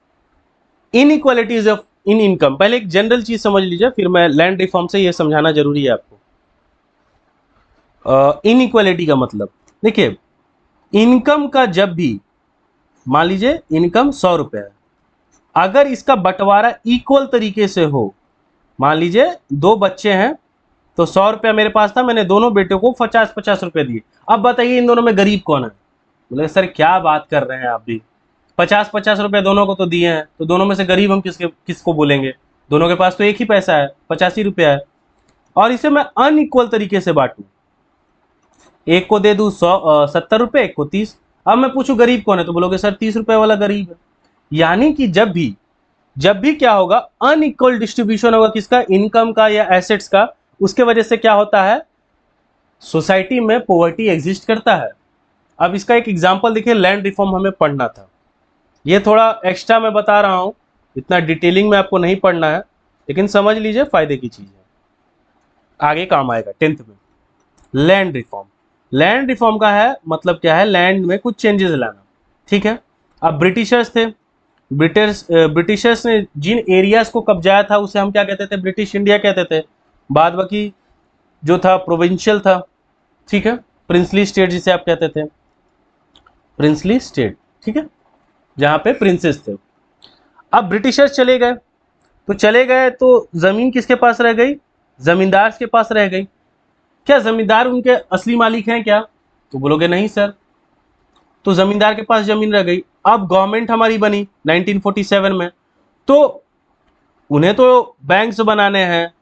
inequalities of in income. पहले एक जनरल चीज समझ लीजिए, फिर मैं लैंड रिफॉर्म से ये समझाना जरूरी है आपको। इनइक्वालिटी का मतलब देखिए, इनकम का जब भी, मान लीजिए इनकम 100 रुपए है, अगर इसका बंटवारा इक्वल तरीके से हो, मान लीजिए 2 बच्चे हैं तो 100 रुपया मेरे पास था, मैंने दोनों बेटों को 50-50 रुपए दिए। अब बताइए इन दोनों में गरीब कौन है। बोले सर क्या बात कर रहे हैं आप भी, 50-50 रुपए दोनों को तो दिए हैं, तो दोनों में से गरीब हम किसको बोलेंगे, दोनों के पास तो एक ही पैसा है, 85 रुपया है, और इसे मैं अनइक्वल तरीके से बांटू, एक को दे दूं 70 रुपए, एक को 30। अब मैं पूछूं गरीब कौन है, तो बोलोगे सर 30 रुपए वाला गरीब है। यानी कि जब भी क्या होगा, अनइक्वल डिस्ट्रीब्यूशन होगा, किसका, इनकम का या एसेट्स का, उसके वजह से क्या होता है, सोसाइटी में पॉवर्टी एग्जिस्ट करता है। अब इसका एक एग्जांपल देखिए, लैंड रिफॉर्म हमें पढ़ना था, ये थोड़ा एक्स्ट्रा मैं बता रहा हूं, इतना डिटेलिंग में आपको नहीं पढ़ना है, लेकिन समझ लीजिए फायदे की चीज है, आगे काम आएगा 10th में। लैंड रिफॉर्म, लैंड रिफॉर्म का है मतलब क्या है, लैंड में कुछ चेंजेस लाना। ठीक है, अब ब्रिटिशर्स थे, ब्रिटिशर्स ने जिन एरियाज को कब्जाया था उसे हम क्या कहते थे, ब्रिटिश इंडिया कहते थे। बाद बाकी जो था प्रोविंशियल था, ठीक है, प्रिंसली स्टेट जिसे आप कहते थे, प्रिंसली स्टेट, ठीक है, जहां पे प्रिंसेस थे। अब ब्रिटिशर्स चले गए, तो चले गए तो जमीन किसके पास रह गई, जमींदार के पास रह गई। क्या जमींदार उनके असली मालिक हैं क्या, तो बोलोगे नहीं सर, तो जमींदार के पास जमीन रह गई। अब गवर्नमेंट हमारी बनी 1947 में, तो उन्हें तो बैंक्स बनाने हैं,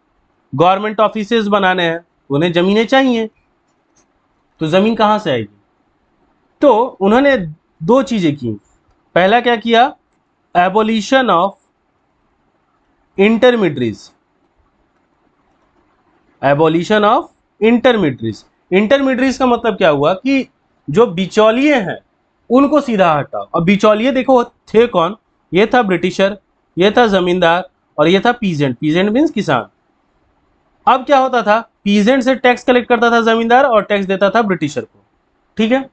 गवर्नमेंट ऑफिसेज बनाने हैं, उन्हें जमीनें चाहिए, तो जमीन कहां से आएगी। तो उन्होंने 2 चीजें की, पहला क्या किया, abolition of intermediaries, abolition of intermediaries. Intermediaries का मतलब क्या हुआ कि जो बिचौलिए हैं उनको सीधा हटाओ। अब बिचौलिए देखो थे कौन, ये था ब्रिटिशर, ये था जमींदार, और ये था पीजेंट, पीजेंट मीन्स किसान। अब क्या होता था, पीजेंट से टैक्स कलेक्ट करता था जमींदार और टैक्स देता था ब्रिटिशर को, ठीक है।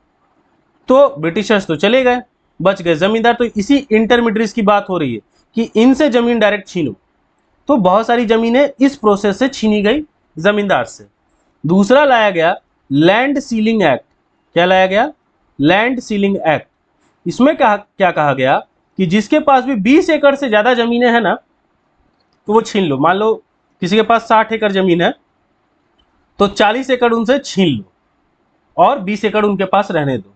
तो ब्रिटिशर्स तो चले गए, बच गए जमींदार। तो इसी इंटरमीडिएट्स की बात हो रही है कि इनसे जमीन डायरेक्ट छीनो। तो बहुत सारी जमीनें इस प्रोसेस से छीनी गई जमींदार से। दूसरा लाया गया लैंड सीलिंग एक्ट। क्या लाया गया? Land ceiling act. इसमें क्या कहा गया कि जिसके पास भी 20 एकड़ से ज्यादा जमीनें हैं ना, तो वो छीन लो। मान लो किसी के पास 60 एकड़ जमीन है, तो 40 एकड़ उनसे छीन लो और 20 एकड़ उनके पास रहने दो,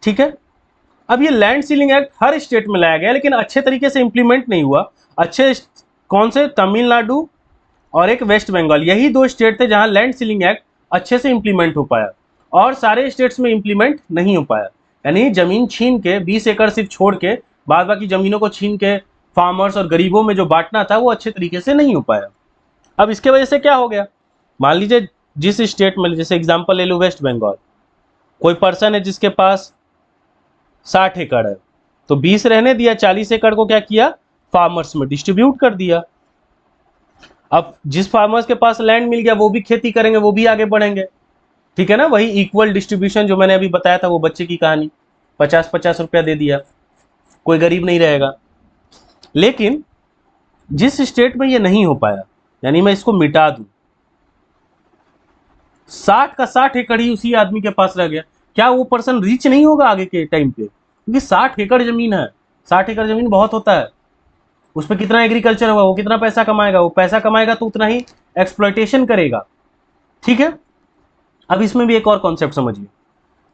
ठीक है। अब ये लैंड सीलिंग एक्ट हर स्टेट में लाया गया, लेकिन अच्छे तरीके से इंप्लीमेंट नहीं हुआ। अच्छे कौन से? तमिलनाडु और एक वेस्ट बंगाल, यही दो स्टेट थे जहां लैंड सीलिंग एक्ट अच्छे से इंप्लीमेंट हो पाया, और सारे स्टेट्स में इंप्लीमेंट नहीं हो पाया। यानी जमीन छीन के 20 एकड़ सिर्फ छोड़ के बाद बाकी जमीनों को छीन के फार्मर्स और गरीबों में जो बांटना था वो अच्छे तरीके से नहीं हो पाया। अब इसके वजह से क्या हो गया, मान लीजिए जिस स्टेट में, जैसे एग्जांपल ले लो वेस्ट बंगाल, कोई पर्सन है जिसके पास 60 एकड़ है, तो 20 रहने दिया, 40 एकड़ को क्या किया, फार्मर्स में डिस्ट्रीब्यूट कर दिया। अब जिस फार्मर्स के पास लैंड मिल गया वो भी खेती करेंगे, वो भी आगे बढ़ेंगे, ठीक है ना। वही इक्वल डिस्ट्रीब्यूशन जो मैंने अभी बताया था, वो बच्चे की कहानी, 50-50 रुपया दे दिया, कोई गरीब नहीं रहेगा। लेकिन जिस स्टेट में ये नहीं हो पाया, यानी मैं इसको मिटा दूं, 60 का 60 एकड़ ही उसी आदमी के पास रह गया, क्या वो पर्सन रीच नहीं होगा आगे के टाइम पे? क्योंकि 60 एकड़ जमीन है, 60 एकड़ जमीन बहुत होता है। उस पर कितना एग्रीकल्चर होगा, वो कितना पैसा कमाएगा, वो पैसा कमाएगा तो उतना ही एक्सप्लॉयटेशन करेगा, ठीक है। अब इसमें भी एक और कॉन्सेप्ट समझिए।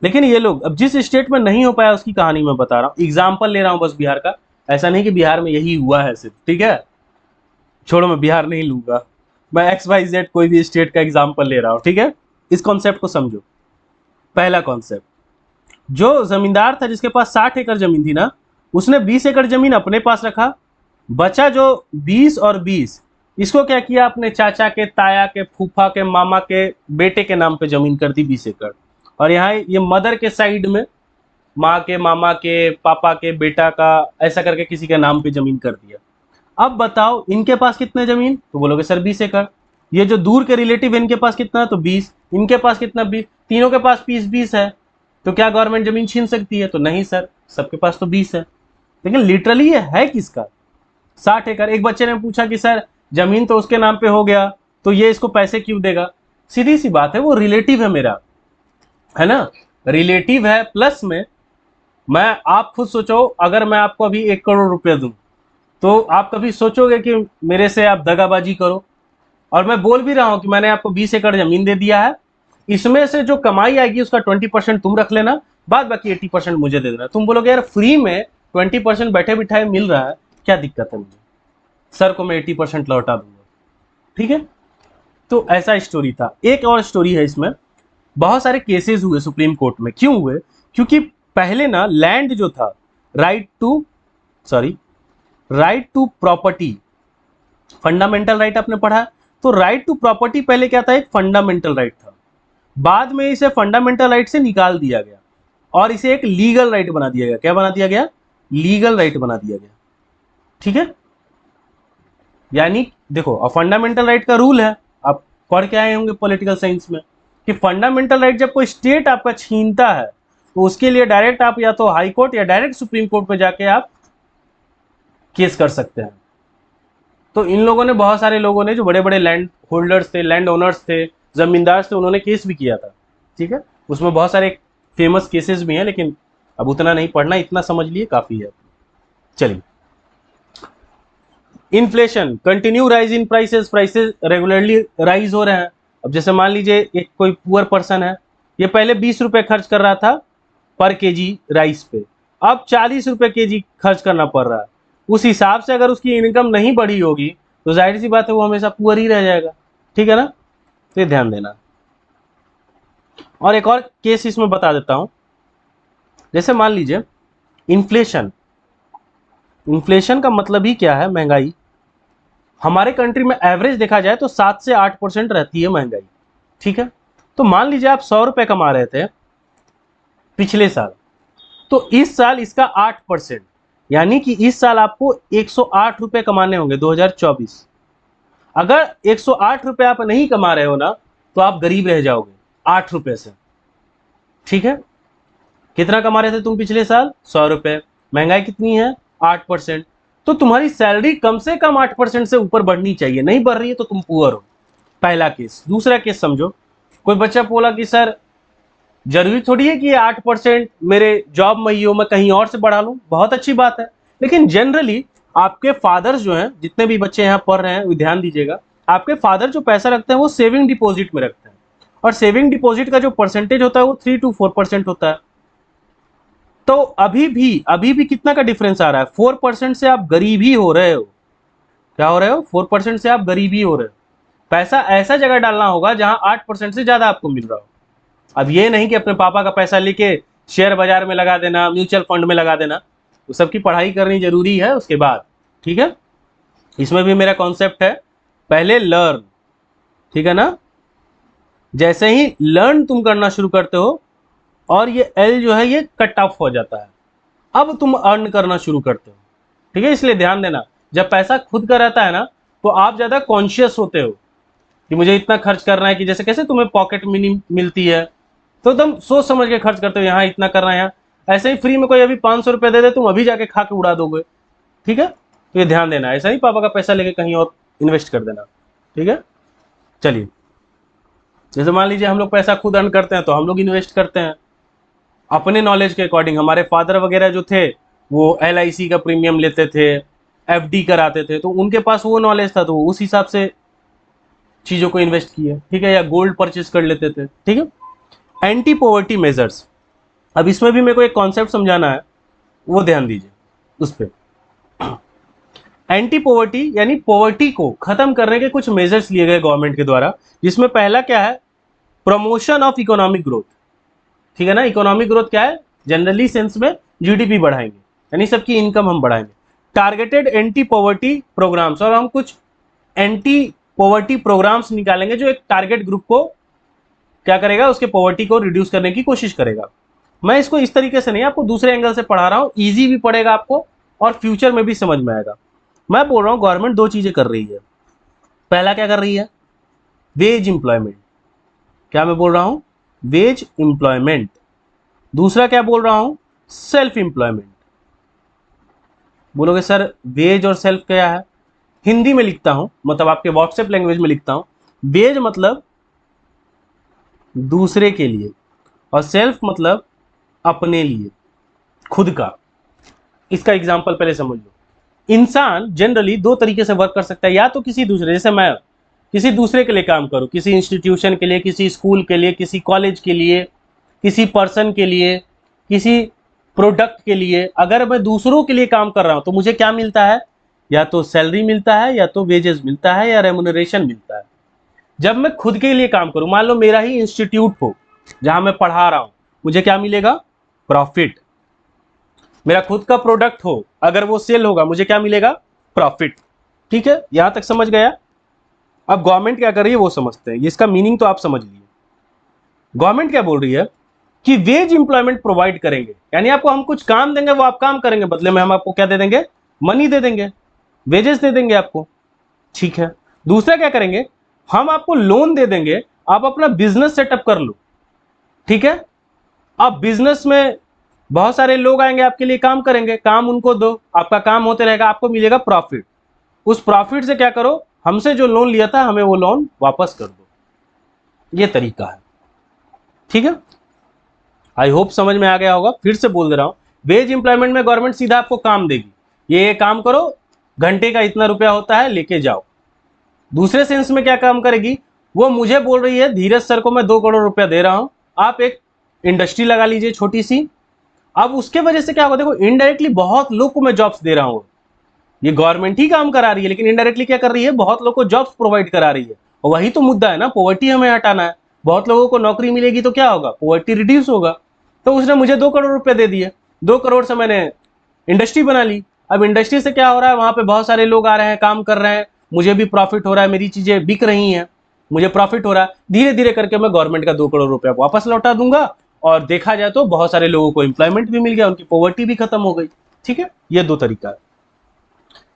लेकिन ये लोग अब जिस स्टेट में नहीं हो पाया उसकी कहानी मैं बता रहा हूँ, एग्जाम्पल ले रहा हूँ बस बिहार का। ऐसा नहीं कि बिहार में यही हुआ है सिर्फ, ठीक है। छोड़ो, मैं बिहार नहीं लूंगा, मैं XYZ कोई भी स्टेट का एग्जाम्पल ले रहा हूँ, ठीक है। इस कॉन्सेप्ट को समझो। पहला कॉन्सेप्ट, जो जमींदार था जिसके पास 60 एकड़ जमीन थी ना, उसने 20 एकड़ जमीन अपने पास रखा, बचा जो 20 और 20, इसको क्या किया, अपने चाचा के, ताया के, फूफा के, मामा के बेटे के नाम पे जमीन कर दी 20 एकड़। और यहाँ ये मदर के साइड में माँ के, मामा के, पापा के, बेटा का, ऐसा करके किसी के नाम पे जमीन कर दिया। अब बताओ इनके पास कितने जमीन, तो बोलोगे सर 20 एकड़। ये जो दूर के रिलेटिव इनके पास कितना, तो 20। इनके पास कितना, 20। तीनों के पास 20-20 है, तो क्या गवर्नमेंट जमीन छीन सकती है? तो नहीं सर, सबके पास तो 20 है। लेकिन लिटरली ये है किसका? 60 एकड़। एक बच्चे ने पूछा कि सर जमीन तो उसके नाम पे हो गया, तो ये इसको पैसे क्यों देगा? सीधी सी बात है, वो रिलेटिव है मेरा, है ना, रिलेटिव है। प्लस में मैं, आप खुद सोचो, अगर मैं आपको अभी 1 करोड़ रुपया दूं, तो आप कभी सोचोगे कि मेरे से आप दगाबाजी करो? और मैं बोल भी रहा हूं कि मैंने आपको 20 एकड़ जमीन दे दिया है, इसमें से जो कमाई आएगी उसका 20% तुम रख लेना, बाद बाकी 80% मुझे दे देना। तुम बोलोगे यार फ्री में 20% बैठे बिठाए मिल रहा है, क्या दिक्कत है मुझे, सर को मैं 80% लौटा दूंगा, ठीक है। तो ऐसा स्टोरी था। एक और स्टोरी है इसमें, बहुत सारे केसेस हुए सुप्रीम कोर्ट में। क्यों हुए? क्योंकि पहले ना लैंड जो था, right to property, fundamental right आपने पढ़ा, तो राइट टू प्रॉपर्टी पहले क्या था, एक फंडामेंटल राइट था। बाद में इसे फंडामेंटल राइट से निकाल दिया गया और इसे एक लीगल राइट बना दिया गया। क्या बना दिया गया? लीगल राइट बना दिया गया, ठीक है। यानी देखो, फंडामेंटल राइट का रूल है, आप पढ़ के आए होंगे पॉलिटिकल साइंस में, कि फंडामेंटल राइट जब कोई स्टेट आपका छीनता है, तो उसके लिए डायरेक्ट आप या तो हाई कोर्ट या डायरेक्ट सुप्रीम कोर्ट में जाके आप केस कर सकते हैं। तो इन लोगों ने, बहुत सारे लोगों ने, जो बड़े बड़े लैंड होल्डर्स थे, लैंड ओनर्स थे, जमींदार थे, उन्होंने केस भी किया था, ठीक है। उसमें बहुत सारे फेमस केसेस भी हैं, लेकिन अब उतना नहीं पढ़ना, इतना समझ लिए काफी है। चलिए, inflation, continue rise in prices, prices regularly rise हो रहे हैं। अब जैसे मान लीजिए एक कोई पुअर पर्सन है, ये पहले 20 रुपए खर्च कर रहा था पर केजी राइस पे, अब 40 रुपए केजी खर्च करना पड़ रहा है। उस हिसाब से अगर उसकी इनकम नहीं बढ़ी होगी, तो जाहिर सी बात है वो हमेशा पुअर ही रह जाएगा, ठीक है ना। तो ये ध्यान देना। और एक और केस इसमें बता देता हूं, जैसे मान लीजिए इन्फ्लेशन, इन्फ्लेशन का मतलब ही क्या है, महंगाई। हमारे कंट्री में एवरेज देखा जाए तो 7 से 8% रहती है महंगाई, ठीक है। तो मान लीजिए आप 100 रुपए कमा रहे थे पिछले साल, तो इस साल इसका 8%, यानी कि इस साल आपको 108 रुपए कमाने होंगे 2024। अगर 108 रुपये आप नहीं कमा रहे हो ना, तो आप गरीब रह जाओगे 8 रुपये से। ठीक है, कितना कमा रहे थे तुम पिछले साल? 100 रुपये। महंगाई कितनी है? 8%। तो तुम्हारी सैलरी कम से कम 8% से ऊपर बढ़नी चाहिए, नहीं बढ़ रही है तो तुम पुअर हो। पहला केस। दूसरा केस समझो, कोई बच्चा बोला कि सर जरूरी थोड़ी है कि 8% मेरे जॉब में ही हो, मैं कहीं और से बढ़ा लूं। बहुत अच्छी बात है, लेकिन जनरली आपके फादर्स जो हैं, जितने भी बच्चे यहाँ पढ़ रहे हैं ध्यान दीजिएगा, आपके फादर जो पैसा रखते हैं वो सेविंग डिपॉजिट में रखते हैं, और सेविंग डिपॉजिट का जो परसेंटेज होता है वो 3 to 4% होता है। तो अभी भी कितना का डिफरेंस आ रहा है? 4% से आप गरीब ही हो रहे हो। क्या हो रहे हो? 4% से आप गरीब ही हो रहे हो। पैसा ऐसा जगह डालना होगा जहां 8% से ज्यादा आपको मिल रहा हो। अब ये नहीं कि अपने पापा का पैसा लेके शेयर बाजार में लगा देना, म्यूचुअल फंड में लगा देना। तो सबकी पढ़ाई करनी जरूरी है उसके बाद। ठीक है, इसमें भी मेरा कॉन्सेप्ट है, पहले लर्न। ठीक है ना, जैसे ही लर्न तुम करना शुरू करते हो और ये एल जो है ये कट ऑफ हो जाता है, अब तुम अर्न करना शुरू करते हो। ठीक है, इसलिए ध्यान देना, जब पैसा खुद का रहता है ना तो आप ज्यादा कॉन्शियस होते हो कि मुझे इतना खर्च करना है। कि जैसे कैसे तुम्हें पॉकेट मनी मिलती है तो तुम सोच समझ के खर्च करते हो, यहाँ इतना करना है यहाँ। ऐसे ही फ्री में कोई अभी 500 रुपये दे दे, तुम अभी जाके खा के उड़ा दोगे। ठीक है, तो ये ध्यान देना, ऐसा ही पापा का पैसा लेके कहीं और इन्वेस्ट कर देना। ठीक है, चलिए, जैसे मान लीजिए हम लोग पैसा खुद अर्न करते हैं तो हम लोग इन्वेस्ट करते हैं अपने नॉलेज के अकॉर्डिंग। हमारे फादर वगैरह जो थे वो LIC का प्रीमियम लेते थे, FD कराते थे, तो उनके पास वो नॉलेज था तो उस हिसाब से चीजों को इन्वेस्ट किए। ठीक है, या गोल्ड परचेज कर लेते थे। ठीक है, एंटी पॉवर्टी मेजर्स। अब इसमें भी मेरे को एक कॉन्सेप्ट समझाना है, वो ध्यान दीजिए उस पर। एंटी पॉवर्टी यानी पॉवर्टी को खत्म करने के कुछ मेजर्स लिए गए गवर्नमेंट के द्वारा, जिसमें पहला क्या है? Promotion of economic growth. ठीक है ना, इकोनॉमिक ग्रोथ क्या है? जनरली सेंस में GDP बढ़ाएंगे, यानी सबकी इनकम हम बढ़ाएंगे। टारगेटेड एंटी पॉवर्टी प्रोग्राम्स, और हम कुछ एंटी पॉवर्टी प्रोग्राम्स निकालेंगे जो एक टारगेट ग्रुप को क्या करेगा? उसके पॉवर्टी को रिड्यूस करने की कोशिश करेगा। मैं इसको इस तरीके से नहीं, आपको दूसरे एंगल से पढ़ा रहा हूं, इजी भी पड़ेगा आपको और फ्यूचर में भी समझ में आएगा। मैं बोल रहा हूं गवर्नमेंट दो चीजें कर रही है। पहला क्या कर रही है? Veg employment. क्या मैं बोल रहा हूं? Veg employment. दूसरा क्या बोल रहा हूं? Self employment. बोलोगे सर वेज और सेल्फ क्या है? हिंदी में लिखता हूं, मतलब आपके व्हाट्सएप लैंग्वेज में लिखता हूं। वेज मतलब दूसरे के लिए, और सेल्फ मतलब अपने लिए, खुद का। इसका एग्जांपल पहले समझ लो। इंसान जनरली दो तरीके से वर्क कर सकता है, या तो किसी दूसरे, जैसे मैं किसी दूसरे के लिए काम करूं, किसी इंस्टीट्यूशन के लिए, किसी स्कूल के लिए, किसी कॉलेज के लिए, किसी पर्सन के लिए, किसी प्रोडक्ट के लिए। अगर मैं दूसरों के लिए काम कर रहा हूं तो मुझे क्या मिलता है? या तो सैलरी मिलता है, या तो वेजेस मिलता है, या रेमुनरेशन मिलता है। जब मैं खुद के लिए काम करूं, मान लो मेरा ही इंस्टीट्यूट हो जहां मैं पढ़ा रहा हूं, मुझे क्या मिलेगा? प्रॉफिट। मेरा खुद का प्रोडक्ट हो, अगर वो सेल होगा, मुझे क्या मिलेगा? प्रॉफिट। ठीक है, यहां तक समझ गया? अब गवर्नमेंट क्या कर रही है वो समझते हैं, इसका मीनिंग तो आप समझ लिए। गवर्नमेंट क्या बोल रही है कि वेज एम्प्लॉयमेंट प्रोवाइड करेंगे, यानी आपको हम कुछ काम देंगे, वो आप काम करेंगे, बदले में हम आपको क्या दे देंगे? मनी दे देंगे, वेजेस दे देंगे आपको। ठीक है, दूसरा क्या करेंगे? हम आपको लोन दे देंगे, आप अपना बिजनेस सेटअप कर लो। ठीक है, अब बिजनेस में बहुत सारे लोग आएंगे आपके लिए काम करेंगे, काम उनको दो, आपका काम होते रहेगा, आपको मिलेगा प्रॉफिट। उस प्रॉफिट से क्या करो? हमसे जो लोन लिया था हमें वो लोन वापस कर दो। ये तरीका है। ठीक है, आई होप समझ में आ गया होगा। फिर से बोल दे रहा हूं, वेज एम्प्लॉयमेंट में गवर्नमेंट सीधा आपको काम देगी, ये काम करो, घंटे का इतना रुपया होता है, लेके जाओ। दूसरे सेंस में क्या काम करेगी? वो मुझे बोल रही है धीरज सर को मैं 2 करोड़ रुपया दे रहा हूं, आप एक इंडस्ट्री लगा लीजिए छोटी सी। अब उसके वजह से क्या होगा? देखो, इनडायरेक्टली बहुत लोग को मैं जॉब्स दे रहा हूं। ये गवर्नमेंट ही काम करा रही है, लेकिन इनडायरेक्टली क्या कर रही है? बहुत लोग को जॉब्स प्रोवाइड करा रही है। और वही तो मुद्दा है ना, पॉवर्टी हमें हटाना है। बहुत लोगों को नौकरी मिलेगी तो क्या होगा? पॉवर्टी रिड्यूस होगा। तो उसने मुझे 2 करोड़ रुपए दे दिए, 2 करोड़ से मैंने इंडस्ट्री बना ली। अब इंडस्ट्री से क्या हो रहा है? वहां पे बहुत सारे लोग आ रहे हैं, काम कर रहे हैं, मुझे भी प्रॉफिट हो रहा है, मेरी चीजें बिक रही हैं, मुझे प्रॉफिट हो रहा है। धीरे धीरे करके मैं गवर्नमेंट का 2 करोड़ रुपया वापस लौटा दूंगा, और देखा जाए तो बहुत सारे लोगों को एम्प्लॉयमेंट भी मिल गया, उनकी पॉवर्टी भी खत्म हो गई। ठीक है, ये दो तरीका है।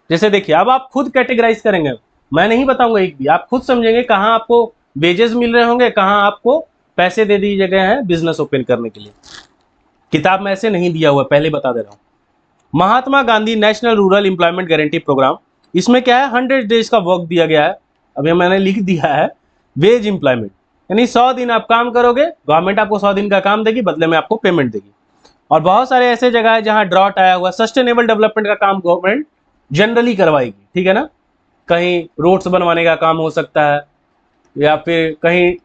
जैसे देखिए, अब आप खुद कैटेगराइज करेंगे, मैं नहीं बताऊंगा एक भी, आप खुद समझेंगे कहाँ आपको वेजेस मिल रहे होंगे, कहाँ आपको पैसे दे दिए गए हैं बिजनेस ओपन करने के लिए। किताब में ऐसे नहीं दिया हुआ, पहले बता दे रहा हूँ। Mahatma Gandhi national rural employment guarantee programme, इसमें क्या है 100 डेज का वर्क दिया गया है। अभी मैंने लिख दिया है वेज एम्प्लॉयमेंट, यानी 100 दिन आप काम करोगे, गवर्नमेंट आपको 100 दिन का काम देगी, बदले में आपको पेमेंट देगी। और बहुत सारे ऐसे जगह है जहां ड्रॉट आया हुआ, सस्टेनेबल डेवलपमेंट का काम गवर्नमेंट जनरली करवाएगी, ठीक है ना। कहीं रोड्स बनवाने का काम हो सकता है, या फिर कहीं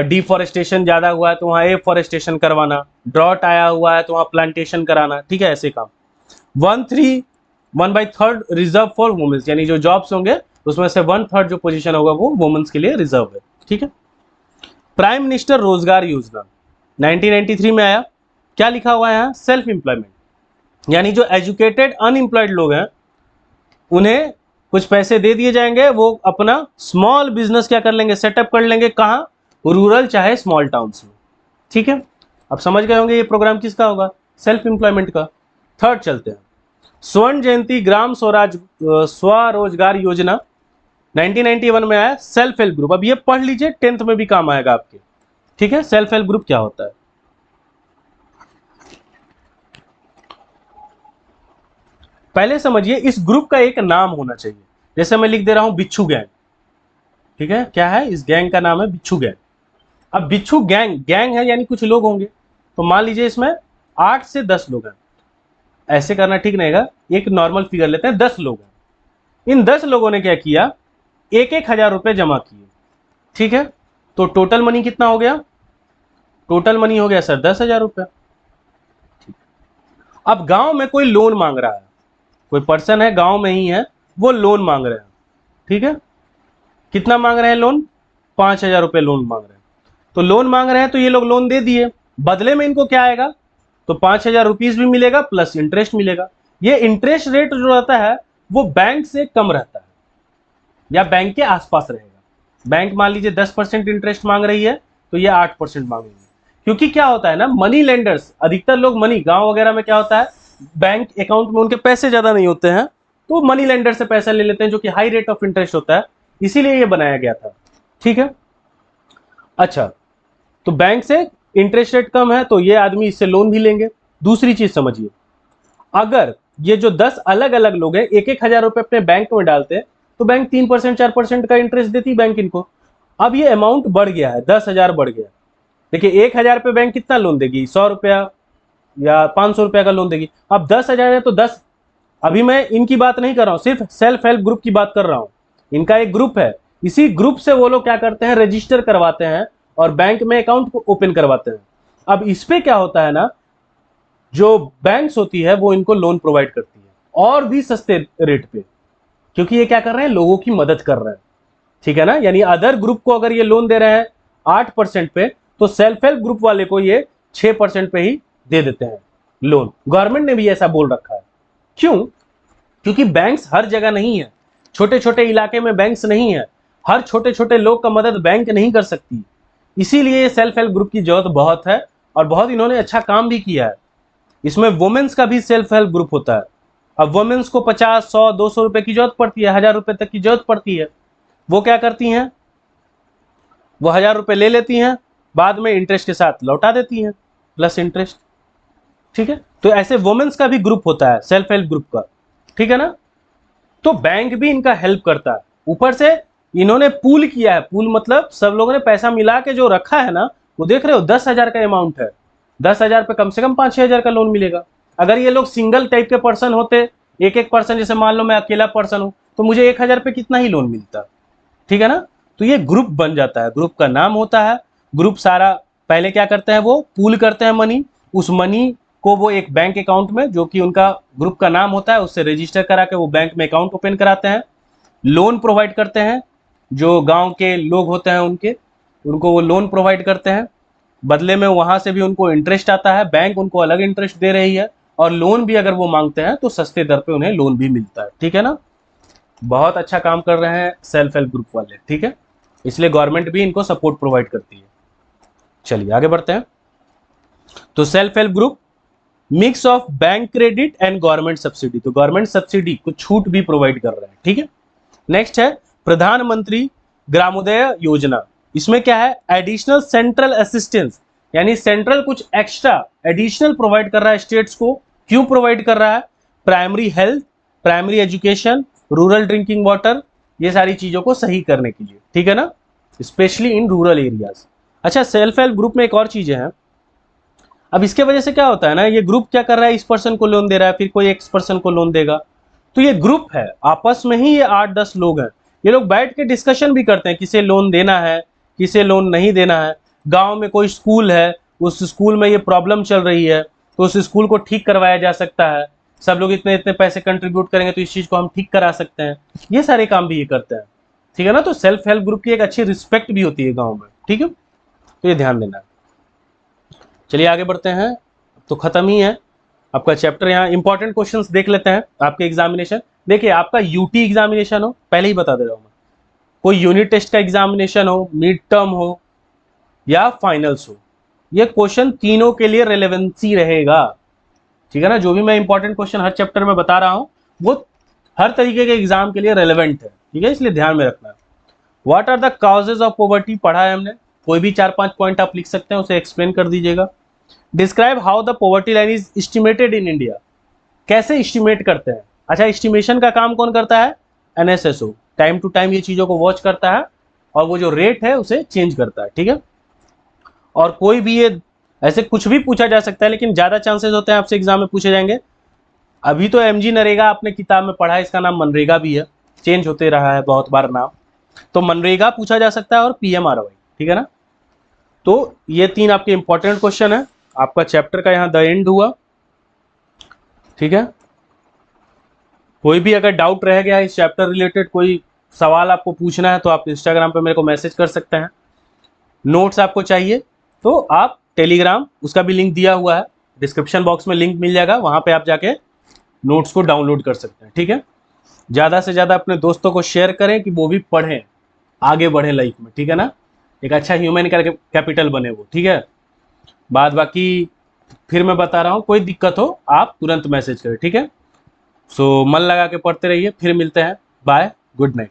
डिफॉरेस्टेशन ज़्यादा हुआ है तो वहाँ एफॉरेस्टेशन करवाना, ड्रॉट आया हुआ है तो वहाँ प्लांटेशन कराना, ठीक है, ऐसे काम। 1/3 रिजर्व फॉर वुमेन्स, यानी जो जॉब्स होंगे उसमें से 1/3 जो पोजीशन होगा वो वुमेन्स के लिए रिजर्व है, ठीक है। प्राइम मिनिस्टर रोजगार योजना 1993 में आया। क्या लिखा हुआ है यहाँ? सेल्फ एम्प्लॉयमेंट, यानी जो एजुकेटेड अनएम्प्लॉयड लोग हैं उन्हें कुछ पैसे दे दिए जाएंगे, वो अपना स्मॉल बिजनेस क्या कर लेंगे, सेटअप कर लेंगे, कहाँ? रूरल चाहे स्मॉल टाउन्स में, ठीक है। अब समझ गए होंगे ये प्रोग्राम किसका होगा, सेल्फ एम्प्लॉयमेंट का। थर्ड चलते हैं, स्वर्ण जयंती ग्राम स्वरोजगार योजना 1991 में आया। सेल्फ हेल्प ग्रुप, अब ये पढ़ लीजिए, 10th में भी काम आएगा आपके, ठीक है। सेल्फ हेल्प ग्रुप क्या होता है? पहले समझिए, इस ग्रुप का एक नाम होना चाहिए। जैसे मैं लिख दे रहा हूं बिच्छू गैंग, ठीक है, क्या है? इस गैंग का नाम है बिच्छू गैंग। अब बिच्छू गैंग, गैंग है यानी कुछ लोग होंगे, तो मान लीजिए इसमें 8 से 10 लोग हैं। ऐसे करना ठीक नहीं है, एक नॉर्मल फिगर लेते हैं, 10 लोग हैं। इन 10 लोगों ने क्या किया, 1,000 रुपए जमा किए, ठीक है। तो टोटल मनी कितना हो गया? टोटल मनी हो गया सर 10,000 रुपए। अब गांव में कोई लोन मांग रहा है, कोई पर्सन है गांव में ही है, वो लोन मांग रहे हैं, ठीक है। कितना मांग रहे हैं लोन? 5,000 रुपए लोन मांग रहे हैं। तो लोन मांग रहे हैं तो ये लोग लोन दे दिए, बदले में इनको क्या आएगा? तो 5,000 रुपीज भी मिलेगा प्लस इंटरेस्ट मिलेगा। ये इंटरेस्ट रेट जो रहता है वो बैंक से कम रहता है या बैंक के आसपास रहेगा। बैंक मान लीजिए 10% इंटरेस्ट मांग रही है तो ये 8% मांगेंगे। क्योंकि क्या होता है ना, मनी लेंडर्स, अधिकतर लोग मनी, गांव वगैरह में क्या होता है, बैंक अकाउंट में उनके पैसे ज्यादा नहीं होते हैं, तो मनी लेंडर से पैसा ले लेते हैं, जो कि हाई रेट ऑफ इंटरेस्ट होता है, इसीलिए ये बनाया गया था, ठीक है। अच्छा, तो बैंक से इंटरेस्ट रेट कम है तो ये आदमी इससे लोन भी लेंगे। दूसरी चीज समझिए, अगर ये जो 10 अलग अलग लोग हैं 1,000 रुपए अपने बैंक में डालते हैं तो बैंक 3% 4% का इंटरेस्ट देती बैंक इनको। अब ये अमाउंट बढ़ गया है, 10,000 बढ़ गया। देखिए 1,000 पे बैंक कितना लोन देगी? 100 रुपया या 500 रुपया का लोन देगी। अब 10,000 है तो 10, अभी मैं इनकी बात नहीं कर रहा हूं, सिर्फ सेल्फ हेल्प ग्रुप की बात कर रहा हूं। इनका एक ग्रुप है, इसी ग्रुप से वो लोग क्या करते हैं, रजिस्टर करवाते हैं और बैंक में अकाउंट को ओपन करवाते हैं। अब इस पे क्या होता है ना, जो बैंक्स होती है वो इनको लोन प्रोवाइड करती है और भी सस्ते रेट पे, क्योंकि ये क्या कर रहे हैं, लोगों की मदद कर रहे हैं, ठीक है ना। यानी अदर ग्रुप को अगर ये लोन दे रहे हैं 8% पे, तो सेल्फ हेल्प ग्रुप वाले को ये 6% पे ही दे देते हैं लोन। गवर्नमेंट ने भी ऐसा बोल रखा है। क्यों? क्योंकि बैंक्स हर जगह नहीं है, छोटे छोटे इलाके में बैंक्स नहीं है, हर छोटे छोटे लोग का मदद बैंक नहीं कर सकती, इसीलिए सेल्फ हेल्प ग्रुप की जरूरत बहुत है और बहुत इन्होंने अच्छा काम भी किया है। इसमें वुमेन्स का भी सेल्फ हेल्प ग्रुप होता है। अब वुमेन्स को 50, 100, 200 रुपए की जरूरत पड़ती है, 1,000 रुपए तक की जरूरत पड़ती है। वो क्या करती हैं, वो 1,000 रुपए ले लेती हैं, बाद में इंटरेस्ट के साथ लौटा देती हैं प्लस इंटरेस्ट, ठीक है। तो ऐसे वुमेन्स का भी ग्रुप होता है सेल्फ हेल्प ग्रुप का, ठीक है ना। तो बैंक भी इनका हेल्प करता है। ऊपर से इन्होंने पूल किया है, पूल मतलब सब लोगों ने पैसा मिला के जो रखा है ना, वो देख रहे हो 10,000 का अमाउंट है। 10,000 पे कम से कम 5-6 हजार का लोन मिलेगा। अगर ये लोग सिंगल टाइप के पर्सन होते, एक एक पर्सन, जैसे मान लो मैं अकेला पर्सन हूं, तो मुझे 1,000 पे कितना ही लोन मिलता, ठीक है ना। तो ये ग्रुप बन जाता है, ग्रुप का नाम होता है। ग्रुप सारा पहले क्या करते हैं, वो पूल करते हैं मनी, उस मनी को वो एक बैंक अकाउंट में, जो कि उनका ग्रुप का नाम होता है, उससे रजिस्टर करा के वो बैंक में अकाउंट ओपन कराते हैं, लोन प्रोवाइड करते हैं। जो गांव के लोग होते हैं उनको वो लोन प्रोवाइड करते हैं, बदले में वहां से भी उनको इंटरेस्ट आता है, बैंक उनको अलग इंटरेस्ट दे रही है, और लोन भी अगर वो मांगते हैं तो सस्ते दर पे उन्हें लोन भी मिलता है, ठीक है ना। बहुत अच्छा काम कर रहे हैं सेल्फ हेल्प ग्रुप वाले, ठीक है, इसलिए गवर्नमेंट भी इनको सपोर्ट प्रोवाइड करती है। चलिए आगे बढ़ते हैं। तो self help group mix of bank credit and government subsidy, तो गवर्नमेंट सब्सिडी कुछ छूट भी प्रोवाइड कर रहे हैं, ठीक है। नेक्स्ट है प्रधानमंत्री ग्रामोदय योजना, इसमें क्या है, एडिशनल सेंट्रल असिस्टेंस, यानी सेंट्रल कुछ एक्स्ट्रा एडिशनल प्रोवाइड कर रहा है स्टेट्स को। क्यों प्रोवाइड कर रहा है, primary health, primary education, rural drinking water, ये सारी चीजों को सही करने के लिए, ठीक है ना, स्पेशली इन रूरल एरियाज। अच्छा, सेल्फ हेल्प ग्रुप में एक और चीजें हैं। अब इसके वजह से क्या होता है ना, ये ग्रुप क्या कर रहा है, इस पर्सन को लोन दे रहा है, फिर कोई एक्स पर्सन को लोन देगा, तो ये ग्रुप है, आपस में ही ये 8-10 लोग हैं, ये लोग बैठ के डिस्कशन भी करते हैं किसे लोन देना है, किसे लोन नहीं देना है। गांव में कोई स्कूल है, उस स्कूल में ये प्रॉब्लम चल रही है, तो उस स्कूल को ठीक करवाया जा सकता है, सब लोग इतने इतने पैसे कंट्रीब्यूट करेंगे तो इस चीज को हम ठीक करा सकते हैं, ये सारे काम भी ये करते हैं, ठीक है ना। तो सेल्फ हेल्प ग्रुप की एक अच्छी रिस्पेक्ट भी होती है गाँव में, ठीक है, तो ये ध्यान देना है। चलिए आगे बढ़ते हैं, तो खत्म ही है आपका चैप्टर। यहाँ इंपॉर्टेंट क्वेश्चंस देख लेते हैं आपके एग्जामिनेशन। देखिए, आपका यूटी एग्जामिनेशन हो, पहले ही बता दे रहा हूँ मैं, कोई यूनिट टेस्ट का एग्जामिनेशन हो, मिड टर्म हो या फाइनल्स हो, ये क्वेश्चन तीनों के लिए रेलेवेंसी रहेगा, ठीक है ना। जो भी मैं इंपॉर्टेंट क्वेश्चन हर चैप्टर में बता रहा हूँ वो हर तरीके के एग्जाम के लिए रेलेवेंट है, ठीक है, इसलिए ध्यान में रखना है। What are the causes of poverty पढ़ा है हमने, कोई भी 4-5 पॉइंट आप लिख सकते हैं, उसे एक्सप्लेन कर दीजिएगा। Describe how the poverty line is estimated in India, कैसे एस्टिमेट करते हैं। अच्छा, एस्टिमेशन का काम कौन करता है, एनएसएसओ, टाइम टू टाइम ये चीजों को वॉच करता है और वो जो रेट है उसे चेंज करता है, ठीक है। और कोई भी ये ऐसे कुछ भी पूछा जा सकता है, लेकिन ज्यादा चांसेस होते हैं आपसे एग्जाम में पूछे जाएंगे। अभी तो एमजी नरेगा आपने किताब में पढ़ा है, इसका नाम मनरेगा भी है, चेंज होते रहा है बहुत बार नाम, तो मनरेगा पूछा जा सकता है और पीएमआरवाई, ठीक है ना। तो ये 3 आपके इंपॉर्टेंट क्वेश्चन है। आपका चैप्टर का यहाँ द एंड हुआ, ठीक है। कोई भी अगर डाउट रह गया इस चैप्टर रिलेटेड, कोई सवाल आपको पूछना है, तो आप इंस्टाग्राम पे मेरे को मैसेज कर सकते हैं। नोट्स आपको चाहिए तो आप टेलीग्राम, उसका भी लिंक दिया हुआ है, डिस्क्रिप्शन बॉक्स में लिंक मिल जाएगा, वहां पे आप जाके नोट्स को डाउनलोड कर सकते हैं, ठीक है। ज़्यादा से ज़्यादा अपने दोस्तों को शेयर करें कि वो भी पढ़ें, आगे बढ़े लाइफ में, ठीक है ना, एक अच्छा ह्यूमन कैपिटल बने वो, ठीक है। बाद बाकी फिर मैं बता रहा हूँ, कोई दिक्कत हो आप तुरंत मैसेज करें, ठीक है। सो मन लगा के पढ़ते रहिए, फिर मिलते हैं, बाय, गुड नाइट।